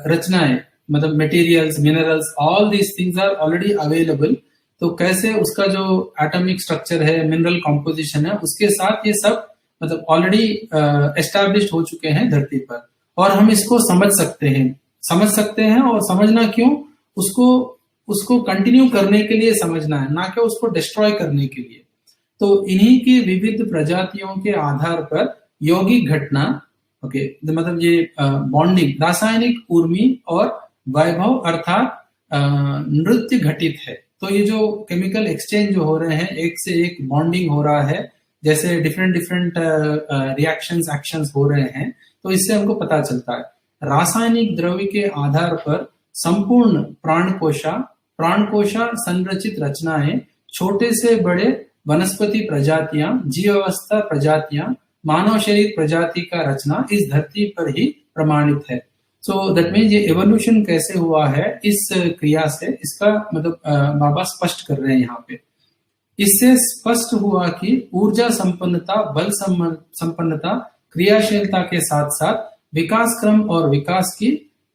रचनाएं, मतलब materials, minerals, all these things are already available. तो कैसे उसका जो एटॉमिक स्ट्रक्चर है, मिनरल कॉम्पोजिशन है, उसके साथ ये सब मतलब ऑलरेडी एस्टैब्लिश्ड हो चुके हैं धरती पर। और हम इसको समझ सकते हैं और समझना क्यों, उसको कंटिन्यू करने के लिए समझना है, ना कि उसको डिस्ट्रॉय करने के लिए। तो इन्हीं की विविध प्रजातियों के आधार पर यौगिक घटना, ओके, मतलब ये बॉन्डिंग रासायनिक ऊर्मी और वैभव अर्थात नृत्य घटित है। तो ये जो केमिकल एक्सचेंज जो हो रहे हैं, एक से एक बॉन्डिंग हो रहा है, जैसे डिफरेंट रिएक्शंस एक्शंस हो रहे हैं, तो इससे हमको पता चलता है। रासायनिक द्रव्य के आधार पर संपूर्ण प्राणकोशा संरचित रचनाएं, छोटे से बड़े वनस्पति प्रजातियां, जीवावस्था प्रजातियां, मानव शरीर प्रजाति का रचना इस धरती पर ही प्रमाणित है। सो दैट मीन्स ये एवोल्यूशन कैसे हुआ है इस क्रिया से, इसका मतलब बाबा स्पष्ट कर रहे हैं यहाँ पे। इससे स्पष्ट हुआ कि ऊर्जा संपन्नता, बल संपन्नता, क्रियाशीलता के साथ साथ विकास क्रम और विकास की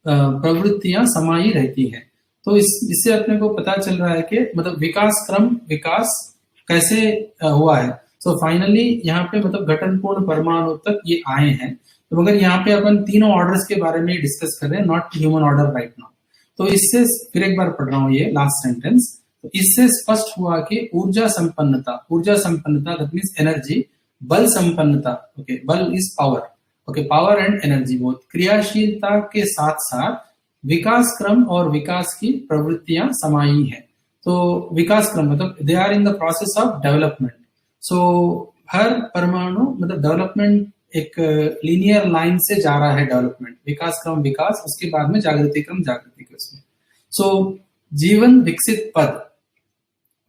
प्रवृत्तियां समाई रहती हैं। तो इससे अपने को पता चल रहा है कि मतलब विकास कैसे हुआ है। सो फाइनली यहाँ पे मतलब घटनपूर्ण परमाणु तक ये आए हैं। तो मगर यहाँ पे अपन तीनों ऑर्डर्स के बारे में डिस्कस कर रहे हैं, not human order right now. तो इससे फिर एक बार पढ़ रहा हूँ ये लास्ट सेंटेंस। तो इससे स्पष्ट हुआ कि ऊर्जा संपन्नता दैट मीन्स एनर्जी, बल संपन्नता, ओके, बल is power, okay, power and energy both, क्रियाशीलता के साथ साथ विकास क्रम और विकास की प्रवृत्तियां समाई हैं। तो विकास क्रम मतलब they are in the process of development. So हर परमाणु मतलब डेवलपमेंट एक लीनियर लाइन से जा रहा है, डेवलपमेंट, विकास क्रम विकास, उसके बाद में जागृति क्रम जागृति के उसमें। सो जीवन विकसित पद,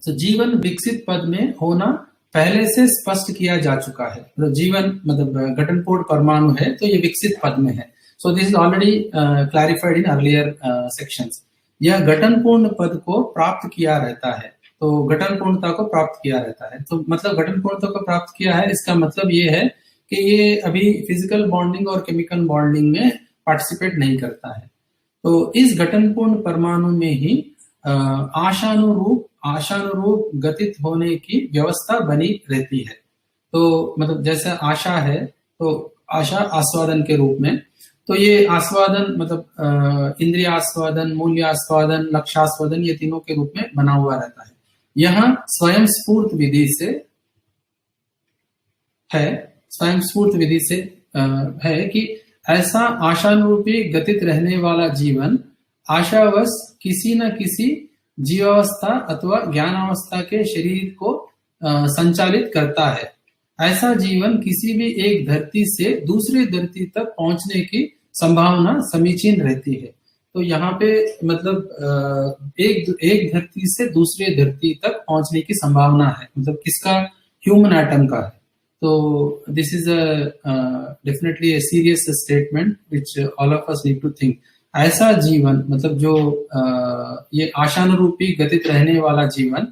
जीवन विकसित पद में होना पहले से स्पष्ट किया जा चुका है। तो जीवन मतलब घटनपूर्ण परमाणु है तो ये विकसित पद में है। सो this is already clarified in earlier sections. यह घटनपूर्ण पद को प्राप्त किया रहता है, तो घटनपूर्णता को प्राप्त किया रहता है। तो मतलब घटनपूर्णता को प्राप्त किया है, इसका मतलब ये है कि ये अभी फिजिकल बॉन्डिंग और केमिकल बॉन्डिंग में पार्टिसिपेट नहीं करता है। तो इस घटनपूर्ण परमाणु में ही आशानुरूप गतित होने की व्यवस्था बनी रहती है। तो मतलब जैसे आशा है, तो आशा आस्वादन के रूप में, तो ये आस्वादन मतलब इंद्रिय आस्वादन, मूल्य आस्वादन, लक्ष्यास्वादन, ये तीनों के रूप में बना हुआ रहता है। यहाँ स्वयं स्फूर्त विधि से है कि ऐसा आशानुरूपी गतित रहने वाला जीवन आशावश किसी न किसी जीवावस्था अथवा ज्ञानावस्था के शरीर को संचालित करता है। ऐसा जीवन किसी भी एक धरती से दूसरे धरती तक पहुंचने की संभावना समीचीन रहती है। तो यहाँ पे मतलब एक धरती से दूसरे धरती तक पहुंचने की संभावना है, मतलब किसका, ह्यूमन एटम का है। तो this is definitely a serious statement which all of us need to think. ऐसा जीवन मतलब जो ये आशानुरूपी गतित रहने वाला जीवन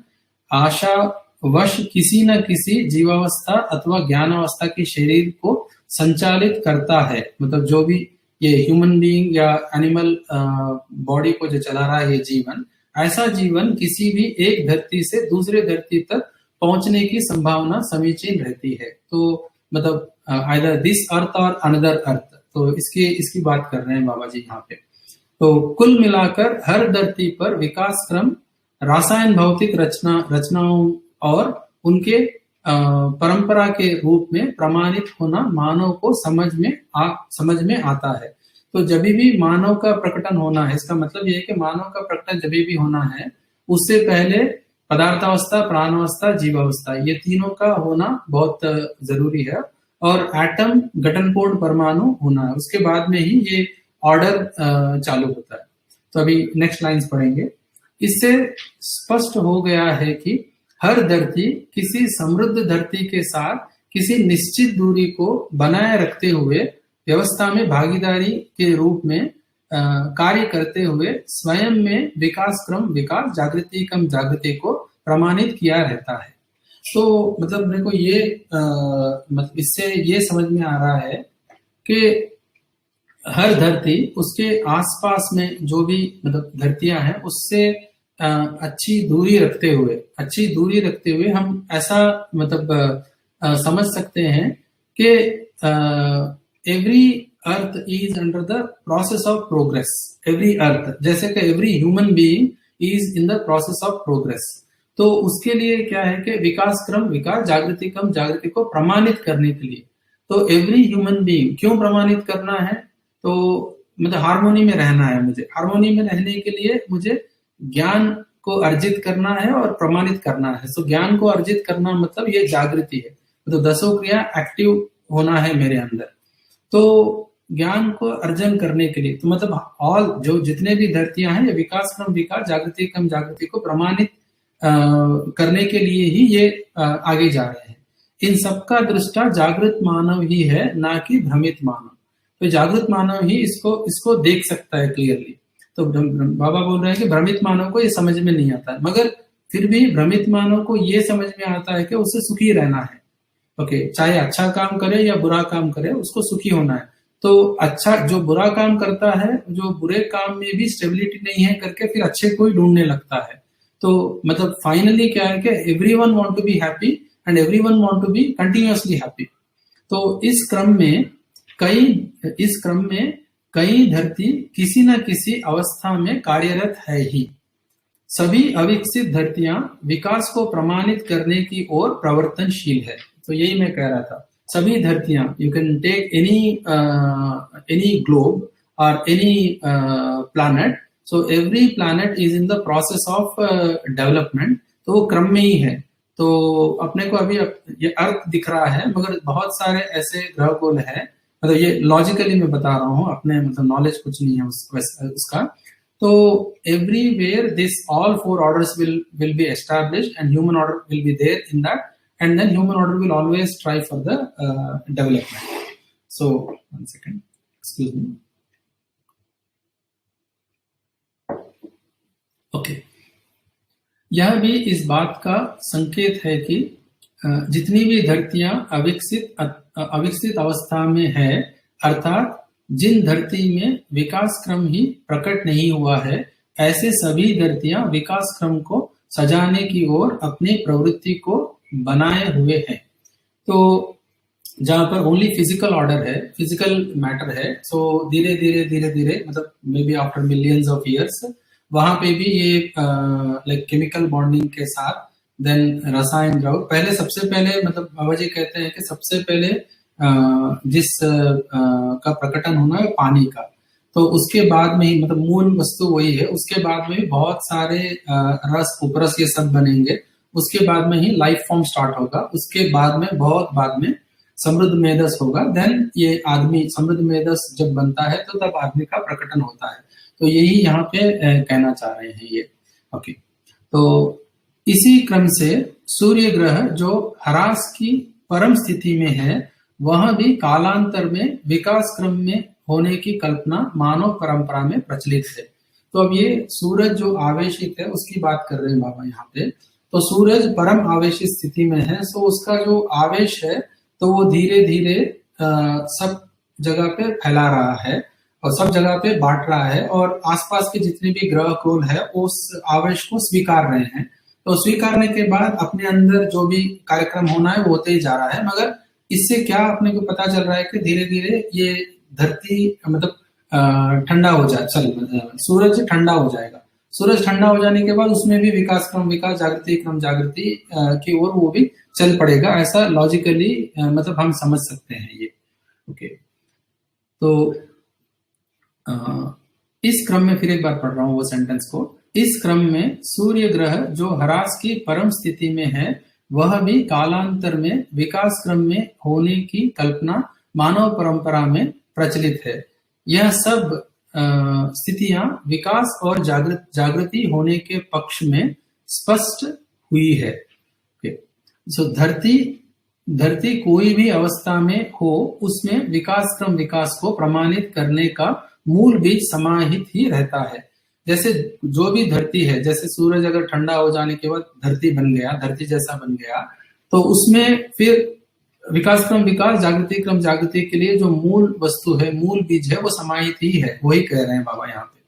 आशावश किसी न किसी जीवावस्था अथवा ज्ञानावस्था के शरीर को संचालित करता है। मतलब जो भी ये ह्यूमन बीइंग या एनिमल बॉडी को जो चला रहा है ये जीवन, ऐसा जीवन किसी भी एक धरती से दूसरे धरती तक पहुंचने की संभावना समीचीन रहती है। तो मतलब आइदर दिस अर्थ और अनदर अर्थ, तो इसकी बात कर रहे हैं बाबा जी यहाँ पे। तो कुल मिलाकर हर धरती पर विकास क्रम, रासायन भौतिक रचनाओं और उनके परंपरा के रूप में प्रमाणित होना मानव को समझ में आता है। तो जब भी मानव का प्रकटन होना है, इसका मतलब ये है कि मानव का प्रकटन जब भी होना है उससे पहले पदार्थावस्था, प्राणावस्था, जीवावस्था, ये तीनों का होना बहुत जरूरी है, और एटम घटनपूर्ण परमाणु होना है, उसके बाद में ही ये ऑर्डर चालू होता है। तो अभी नेक्स्ट लाइंस पढ़ेंगे। इससे स्पष्ट हो गया है कि हर धरती किसी समृद्ध धरती के साथ किसी निश्चित दूरी को बनाए रखते हुए व्यवस्था में भागीदारी के रूप में कार्य करते हुए स्वयं में विकास क्रम विकास, जागृति क्रम जागृति को प्रमाणित किया रहता है। तो मतलब देखो ये मतलब इससे ये समझ में आ रहा है कि हर धरती उसके आसपास में जो भी मतलब धरतियां हैं उससे अच्छी दूरी रखते हुए हम ऐसा मतलब समझ सकते हैं कि every earth is under the process of progress, every earth, जैसे कि every human being is in the process of progress. तो उसके लिए क्या है कि विकास क्रम विकास, जागृति क्रम जागृति को प्रमाणित करने के लिए, तो एवरी ह्यूमन बीइंग क्यों प्रमाणित करना है, तो मतलब हार्मोनी में रहना है मुझे, हार्मोनी में रहने के लिए मुझे ज्ञान को अर्जित करना है और प्रमाणित करना है। तो ज्ञान को अर्जित करना मतलब ये जागृति है, तो दसों क्रिया एक्टिव होना है मेरे अंदर। तो ज्ञान को अर्जन करने के लिए, तो मतलब ऑल जो जितने भी धरतियां हैं, ये विकास क्रम विकास, जागृति क्रम जागृति को प्रमाणित करने के लिए ही ये आगे जा रहे हैं। इन सबका दृष्टा जागृत मानव ही है, ना कि भ्रमित मानव। तो जागृत मानव ही इसको देख सकता है क्लियरली। तो बाबा बोल रहे हैं कि भ्रमित मानव को ये समझ में नहीं आता है, मगर फिर भी भ्रमित मानव को ये समझ में आता है कि उसे सुखी रहना है। ओके, चाहे अच्छा काम करे या बुरा काम करे, उसको सुखी होना है। तो अच्छा, जो बुरा काम करता है, जो बुरे काम में भी स्टेबिलिटी नहीं है करके फिर अच्छे को ही ढूंढने लगता है। तो मतलब फाइनली क्या है कि everyone want to be happy and everyone want to be continuously happy. तो इस क्रम में कई धरती किसी न किसी अवस्था में कार्यरत है ही। सभी अविकसित धरतियां विकास को प्रमाणित करने की ओर प्रवर्तनशील है। तो यही मैं कह रहा था, सभी धरतियां, you can take any globe और any planet, so every planet is in the process of development. तो वो क्रम में ही है। तो अपने को अभी ये अर्थ दिख रहा है, मगर बहुत सारे ऐसे ग्रह गोल है, मतलब ये लॉजिकली मैं बता रहा हूँ, अपने मतलब नॉलेज कुछ नहीं है उसका। तो everywhere this all four orders will be established and human order will be there in that, and then human order will always try for the development. So one second, excuse me. Okay, यह भी इस बात का संकेत है कि जितनी भी धरतियां अविकसित अवस्था में है, अर्थात जिन धरती में विकास क्रम ही प्रकट नहीं हुआ है, ऐसे सभी धरतियां विकास क्रम को सजाने की ओर अपनी प्रवृत्ति को बनाए हुए हैं। तो जहां पर ओनली फिजिकल ऑर्डर है, फिजिकल मैटर है, सो धीरे धीरे मतलब may be after millions of years, वहां पे भी ये लाइक केमिकल बॉन्डिंग के साथ देन रसायन द्रव, पहले सबसे पहले मतलब बाबा जी कहते हैं कि सबसे पहले जिस का प्रकटन होना है पानी का, तो उसके बाद में ही मतलब मूल वस्तु वही है, उसके बाद में भी बहुत सारे रस उपरस ये सब बनेंगे, उसके बाद में ही लाइफ फॉर्म स्टार्ट होगा, उसके बाद में बहुत बाद में समृद्ध मेधस होगा, देन ये आदमी समृद्ध मेधस जब बनता है तो तब आदमी का प्रकटन होता है। तो यही यहाँ पे कहना चाह रहे हैं ये। ओके, तो इसी क्रम से सूर्य ग्रह जो ह्रास की परम स्थिति में है, वह भी कालांतर में विकास क्रम में होने की कल्पना मानव परंपरा में प्रचलित है। तो अब ये सूरज जो आवेशित है उसकी बात कर रहे हैं बाबा यहाँ पे। तो सूरज परम आवेशित स्थिति में है, सो उसका जो आवेश है तो वो धीरे धीरे सब जगह पे फैला रहा है और सब जगह पे बांट रहा है, और आसपास के जितने भी ग्रह गोल है उस आवेश को स्वीकार रहे हैं। तो स्वीकारने के बाद अपने अंदर जो भी कार्यक्रम होना है वो होते ही जा रहा है, मगर इससे क्या अपने को पता चल रहा है कि धीरे धीरे ये धरती मतलब ठंडा हो जाए, सूरज ठंडा हो जाएगा। सूरज ठंडा हो जाने के बाद उसमें भी विकास क्रम विकास, जागृति क्रम जागृति की ओर वो भी चल पड़ेगा, ऐसा लॉजिकली मतलब हम समझ सकते हैं ये। ओके, तो इस क्रम में फिर एक बार पढ़ रहा हूं वो सेंटेंस को। इस क्रम में सूर्य ग्रह जो ह्रास की परम स्थिति में है, वह भी कालांतर में विकास क्रम में होने की कल्पना मानव परंपरा में प्रचलित है। यह सब स्थितियां विकास और जागृति होने के पक्ष में स्पष्ट हुई है। सो धरती कोई भी अवस्था में हो, उसमें विकास क्रम विकास को प्रमाणित करने का मूल बीज समाहित ही रहता है। जैसे जो भी धरती है, जैसे सूरज अगर ठंडा हो जाने के बाद धरती बन गया, धरती जैसा बन गया, तो उसमें फिर विकास क्रम विकास, जागृति क्रम जागृति के लिए जो मूल वस्तु है, मूल बीज है, वो समाहित ही है। वही कह रहे हैं बाबा यहाँ पे,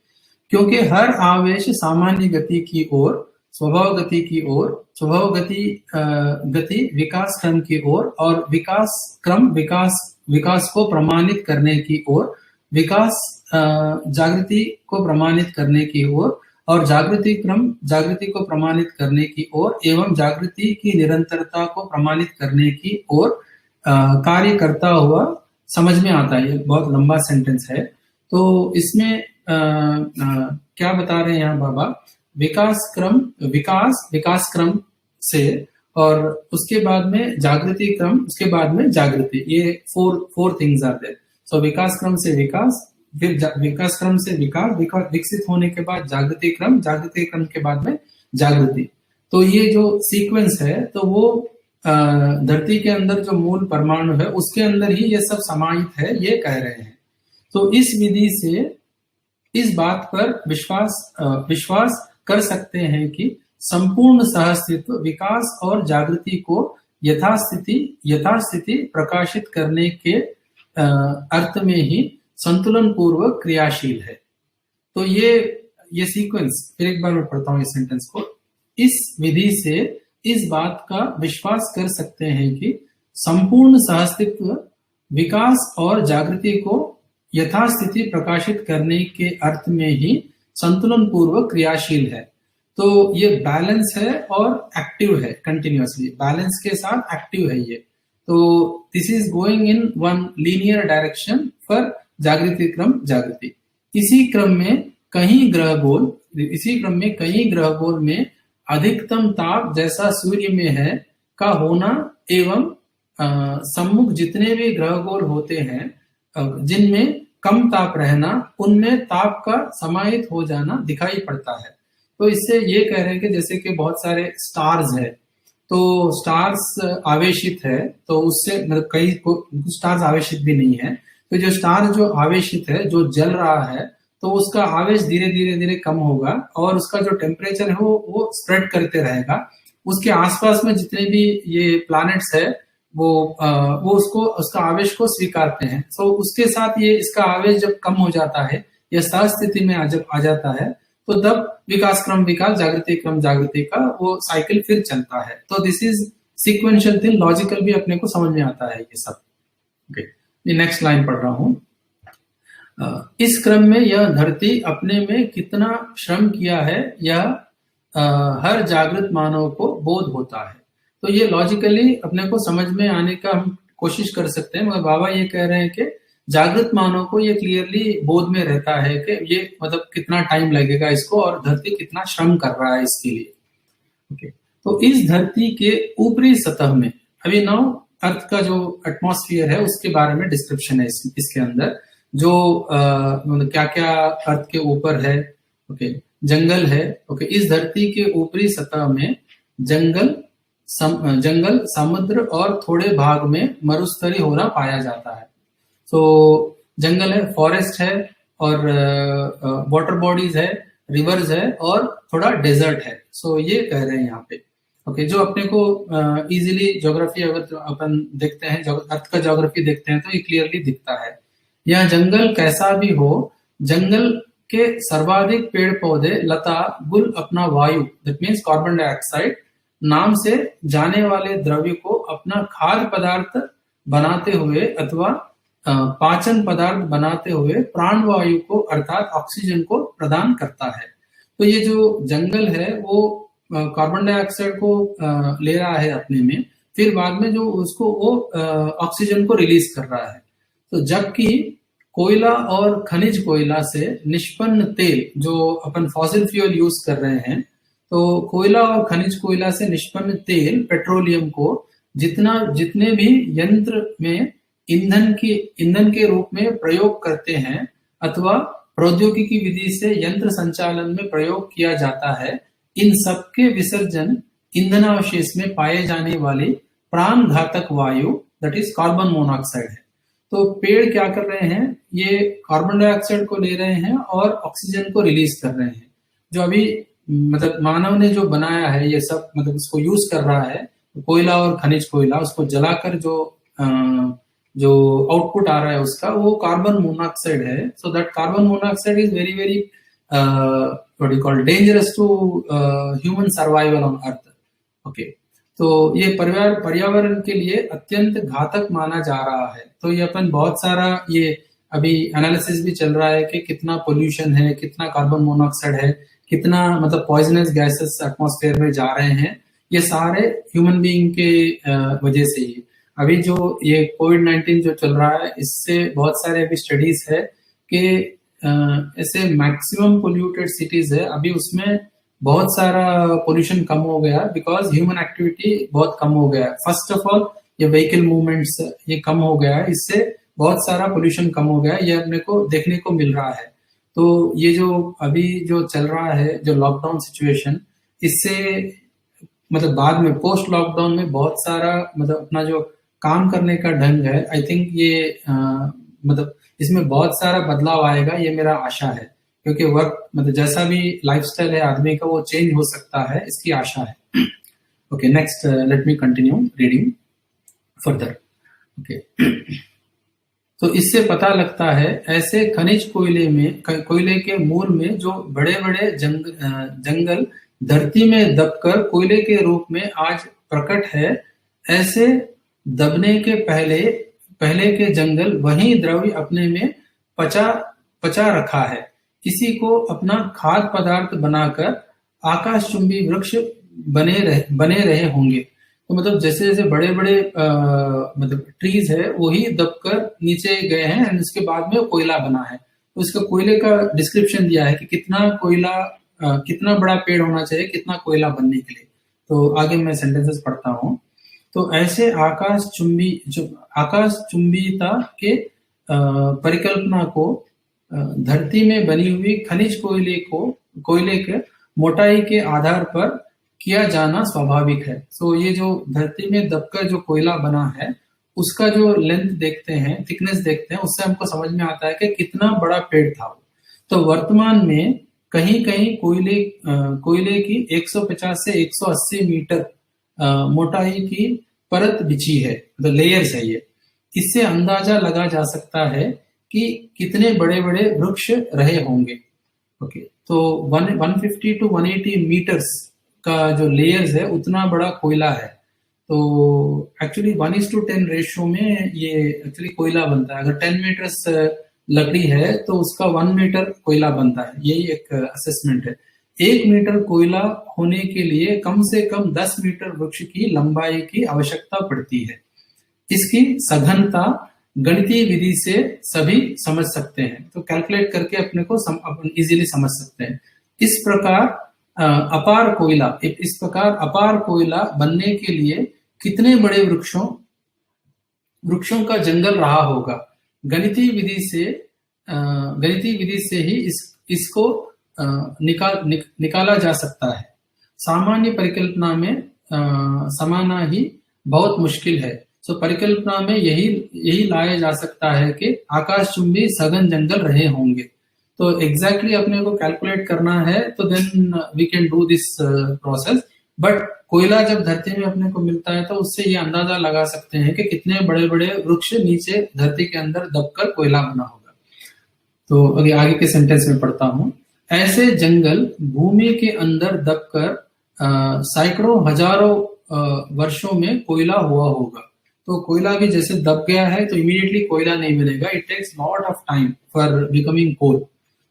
क्योंकि हर आवेश सामान्य गति की ओर स्वभाव गति की ओर, स्वभाव गति विकास क्रम की ओर, और विकास क्रम विकास को प्रमाणित करने की ओर, विकास जागृति को प्रमाणित करने की ओर, और जागृति क्रम जागृति को प्रमाणित करने की ओर, एवं जागृति की निरंतरता को प्रमाणित करने की ओर कार्य करता हुआ समझ में आता है। ये बहुत लंबा सेंटेंस है। तो इसमें क्या बता रहे हैं यहाँ बाबा, विकास क्रम से, और उसके बाद में जागृति क्रम, उसके बाद में जागृति, ये फोर थिंग्स आर देयर। सो विकास क्रम से विकास, फिर विकास क्रम से विकसित होने के बाद जागृति क्रम के बाद में जागृति। तो ये जो सीक्वेंस है, तो वो धरती के अंदर जो मूल परमाणु है उसके अंदर ही ये सब समाहित है, ये कह रहे हैं। तो इस विधि से इस बात पर विश्वास कर सकते हैं कि संपूर्ण सहअस्तित्व विकास और जागृति को यथास्थिति प्रकाशित करने के अर्थ में ही संतुलन पूर्वक क्रियाशील है। तो ये सीक्वेंस, फिर एक बार मैं पढ़ता हूँ इस सेंटेंस को। इस विधि से इस बात का विश्वास कर सकते हैं कि संपूर्ण सहअस्तित्व विकास और जागृति को यथास्थिति प्रकाशित करने के अर्थ में ही संतुलन पूर्वक क्रियाशील है। तो ये बैलेंस है और एक्टिव है, कंटिन्यूअसली बैलेंस के साथ एक्टिव है ये। तो this is going in one linear direction for जागृति। इसी क्रम में कई ग्रह गोल में अधिकतम ताप जैसा सूर्य में है का होना, एवं सम्मुख जितने भी ग्रह गोल होते हैं जिनमें कम ताप रहना, उनमें ताप का समाहित हो जाना दिखाई पड़ता है। तो इससे ये कह रहे हैं कि जैसे कि बहुत सारे स्टार्स है, तो स्टार्स आवेशित है, तो उससे मतलब कई स्टार्स आवेशित भी नहीं है, तो जो स्टार जो आवेशित है, जो जल रहा है, तो उसका आवेश धीरे धीरे कम होगा, और उसका जो टेम्परेचर है वो स्प्रेड करते रहेगा। उसके आसपास में जितने भी ये प्लैनेट्स है वो उसका आवेश को स्वीकारते हैं। तो उसके साथ ये इसका आवेश जब कम हो जाता है या सहस्थिति में जब आ जाता है, तो तब विकास जागृति क्रम जागृति का वो साइकिल फिर चलता है। तो this is sequential thing, logical भी अपने को समझ में आता है ये सब। ओके, नेक्स्ट लाइन पढ़ रहा हूं। इस क्रम में यह धरती अपने में कितना श्रम किया है, यह हर जागृत मानव को बोध होता है। तो ये लॉजिकली अपने को समझ में आने का हम कोशिश कर सकते हैं, मगर बाबा ये कह रहे हैं कि जागृत मानव को ये क्लियरली बोध में रहता है कि ये मतलब कितना टाइम लगेगा इसको, और धरती कितना श्रम कर रहा है इसके लिए। ओके, तो इस धरती के ऊपरी सतह में, अभी नाउ अर्थ का जो एटमॉस्फेयर है उसके बारे में डिस्क्रिप्शन है इसके अंदर, जो मतलब क्या क्या अर्थ के ऊपर है। ओके, जंगल है। ओके, इस धरती के ऊपरी सतह में जंगल, समुद्र और थोड़े भाग में मरुस्थली होना पाया जाता है। तो जंगल है, फॉरेस्ट है, और वाटर बॉडीज है, रिवर्स है, और थोड़ा डेजर्ट है। सो ये कह रहे हैं यहाँ पे। ओके, जो अपने को इजीली ज्योग्राफी अगर अपन देखते हैं, अर्थ का ज्योग्राफी देखते हैं, तो ये क्लियरली दिखता है। यह जंगल कैसा भी हो, जंगल के सर्वाधिक पेड़ पौधे, लता, गुल अपना वायु, दैट मीन्स कार्बन डाइऑक्साइड नाम से जाने वाले द्रव्य को अपना खाद्य पदार्थ बनाते हुए अथवा पाचन पदार्थ बनाते हुए प्राणवायु को अर्थात ऑक्सीजन को प्रदान करता है। तो ये जो जंगल है वो कार्बन डाइऑक्साइड को ले रहा है अपने में, फिर बाद में जो उसको वो ऑक्सीजन को रिलीज कर रहा है। तो जबकि कोयला और खनिज कोयला से निष्पन्न तेल, जो अपन फॉसिल फ्यूल यूज कर रहे हैं, तो कोयला और खनिज कोयला से निष्पन्न तेल, पेट्रोलियम को जितने भी यंत्र में ईंधन के रूप में प्रयोग करते हैं अथवा प्रौद्योगिकी विधि से यंत्र संचालन में प्रयोग किया जाता है, इन सबके विसर्जन ईंधनावशेष में पाए जाने वाली प्राण घातक वायु, दैट इज कार्बन मोनोऑक्साइड है। तो पेड़ क्या कर रहे हैं, ये कार्बन डाइऑक्साइड को ले रहे हैं और ऑक्सीजन को रिलीज कर रहे हैं। जो अभी मतलब मानव ने जो बनाया है ये सब, मतलब इसको यूज कर रहा है, कोयला और खनिज कोयला, उसको जलाकर जो आउटपुट आ रहा है उसका, वो कार्बन मोनोऑक्साइड है। So that carbon monoxide is very very what you call dangerous to human survival on earth. Okay, तो ये पर्यावरण के लिए अत्यंत घातक माना जा रहा है। तो ये अपन बहुत सारा ये अभी एनालिसिस भी चल रहा है कि कितना पोल्यूशन है, कितना कार्बन मोनोऑक्साइड है, कितना मतलब पॉइजनस गैसेस एटमॉस्फेयर में जा रहे हैं, ये सारे ह्यूमन बीइंग के वजह से ही। अभी जो ये कोविड-19 जो चल रहा है, इससे बहुत सारे अभी स्टडीज है कि ऐसे मैक्सिमम पोल्यूटेड सिटीज है अभी, उसमें बहुत सारा पोल्यूशन कम हो गया बिकॉज ह्यूमन एक्टिविटी बहुत कम हो गया। फर्स्ट ऑफ ऑल ये व्हीकल मूवमेंट्स ये कम हो गया है, इससे बहुत सारा पोल्यूशन कम हो गया है, ये अपने को देखने को मिल रहा है। तो ये जो अभी जो चल रहा है, जो लॉकडाउन सिचुएशन, इससे मतलब बाद में पोस्ट लॉकडाउन में बहुत सारा मतलब अपना जो काम करने का ढंग है, आई थिंक ये मतलब इसमें बहुत सारा बदलाव आएगा, ये मेरा आशा है। क्योंकि वर्क मतलब जैसा भी लाइफस्टाइल है आदमी का, वो चेंज हो सकता है, इसकी आशा है। Okay, next let me continue reading further. Okay, तो इससे पता लगता है ऐसे खनिज कोयले के मूल में जो बड़े बड़े जंगल धरती में दबकर कोयले के रूप में आज प्रकट है, ऐसे दबने के पहले के जंगल वही द्रव्य अपने में पचा रखा है। इसी को अपना खाद्य पदार्थ बनाकर आकाशचुंबी वृक्ष बने रहे होंगे। तो मतलब जैसे जैसे बड़े बड़े मतलब ट्रीज है वही दबकर नीचे गए हैं एंड उसके बाद में कोयला बना है। तो इसका कोयले का डिस्क्रिप्शन दिया है कि कितना कोयला कितना बड़ा पेड़ होना चाहिए कितना कोयला बनने के लिए। तो आगे मैं सेंटेंसेस पढ़ता हूँ। तो ऐसे आकाशचुंबीता के परिकल्पना को धरती में बनी हुई खनिज कोयले के मोटाई के आधार पर किया जाना स्वाभाविक है। तो ये जो धरती में दबकर जो कोयला बना है उसका जो लेंथ देखते हैं, थिकनेस देखते हैं, उससे हमको समझ में आता है कि कितना बड़ा पेड़ था वो। तो वर्तमान में कहीं कहीं कोयले की 150 से 180 मीटर मोटाई की परत बिछी है, तो लेयर्स है ये। इससे अंदाजा लगा जा सकता है कि कितने बड़े बड़े वृक्ष रहे होंगे। ओके, तो 150 टू 180 मीटर्स का जो लेयर्स है उतना बड़ा कोयला है। तो एक्चुअली 1:10 रेशियो में ये एक्चुअली कोयला बनता है। अगर 10 मीटर्स लकड़ी है तो उसका 1 मीटर कोयला बनता है, यही एक असेसमेंट है। 1 मीटर कोयला होने के लिए कम से कम 10 मीटर वृक्ष की लंबाई की आवश्यकता पड़ती है। इसकी सघनता गणितीय विधि से सभी समझ सकते हैं, तो कैलकुलेट करके अपने को इजीली समझ सकते हैं। इस प्रकार अपार कोयला बनने के लिए कितने बड़े वृक्षों का जंगल रहा होगा। गणितीय विधि से ही इसको निकाला जा सकता है। सामान्य परिकल्पना में समाना ही बहुत मुश्किल है। तो परिकल्पना में यही लाया जा सकता है कि आकाशचुंबी सघन जंगल रहे होंगे। तो एग्जैक्टली अपने को कैलकुलेट करना है तो then we can do this process. But कोयला जब धरती में अपने को मिलता है तो उससे ये अंदाजा लगा सकते हैं कि कितने बड़े बड़े वृक्ष नीचे धरती के अंदर दबकर कोयला बना होगा। तो अभी आगे के सेंटेंस में पढ़ता हूं। ऐसे जंगल भूमि के अंदर दबकर सैकड़ों हजारों वर्षों में कोयला हुआ होगा। तो कोयला भी जैसे दब गया है तो इमीडिएटली कोयला नहीं मिलेगा, it takes lot of time for becoming coal.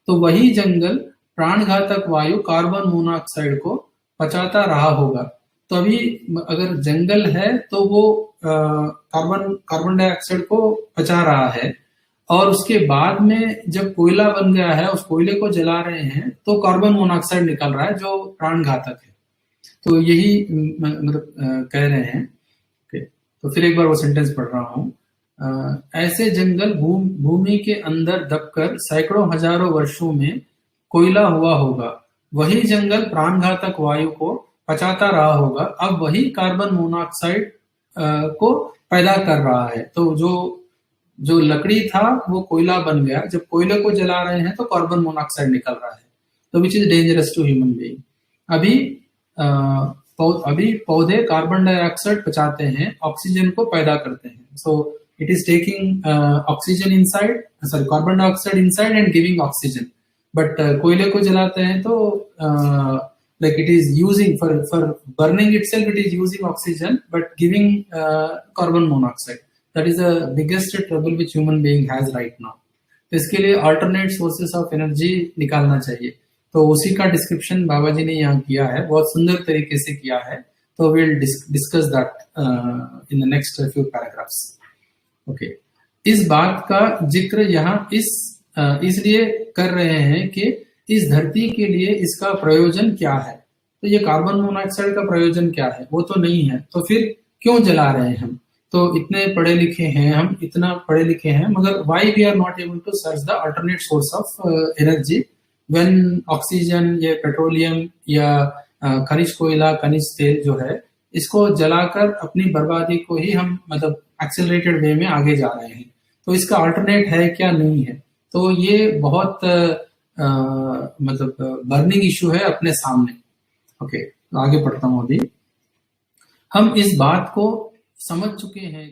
तो वही जंगल प्राणघातक वायु कार्बन मोनोऑक्साइड को पचाता रहा होगा। तो अभी अगर जंगल है तो वो कार्बन डाइऑक्साइड को पचा रहा है, और उसके बाद में जब कोयला बन गया है उस कोयले को जला रहे हैं तो कार्बन मोनोऑक्साइड निकल रहा है जो प्राणघातक है। तो यही मतलब कह रहे हैं। तो फिर एक बार वो सेंटेंस पढ़ रहा हूं। ऐसे जंगल भूमि के अंदर दबकर सैकड़ों हजारों वर्षों में कोयला हुआ होगा। वही जंगल प्राणघातक वायु को पचाता रहा होगा। अब वही कार्बन मोनोऑक्साइड को पैदा कर रहा है। तो जो लकड़ी था वो कोयला बन गया। जब कोयले को जला रहे हैं तो कार्बन मोनोऑक्साइड निकल रहा है, तो which is dangerous to human being. अभी पौधे कार्बन डाइऑक्साइड पचाते हैं, ऑक्सीजन को पैदा करते हैं। So it is taking oxygen inside, carbon dioxide inside and giving oxygen. But कोयले को जलाते हैं तो like it is using for burning itself, it is using oxygen but giving carbon monoxide. That is the biggest trouble which human being has right now. तो इसके लिए alternate sources of energy निकालना चाहिए। तो उसी का डिस्क्रिप्शन बाबा जी ने यहाँ किया है, बहुत सुंदर तरीके से किया है। तो we'll discuss that in the next few paragraphs. Okay. इस बात का जिक्र यहाँ इसलिए कर रहे हैं कि इस धरती के लिए इसका प्रयोजन क्या है। तो ये कार्बन मोनोऑक्साइड का प्रयोजन क्या है, वो तो नहीं है, तो फिर क्यों जला रहे हैं हम। तो इतने पढ़े लिखे हैं हम, इतना पढ़े लिखे हैं, मगर why we are not able to search the alternate source of energy when oxygen या पेट्रोलियम या खनिज कोयला, खनिज तेल जो है, इसको जलाकर अपनी बर्बादी को ही हम मतलब एक्सेलरेटेड वे में आगे जा रहे हैं। तो इसका अल्टरनेट है क्या, नहीं है। तो ये बहुत मतलब बर्निंग इशू है अपने सामने। ओके, आगे पढ़ता हूं। अभी हम इस बात को समझ चुके हैं।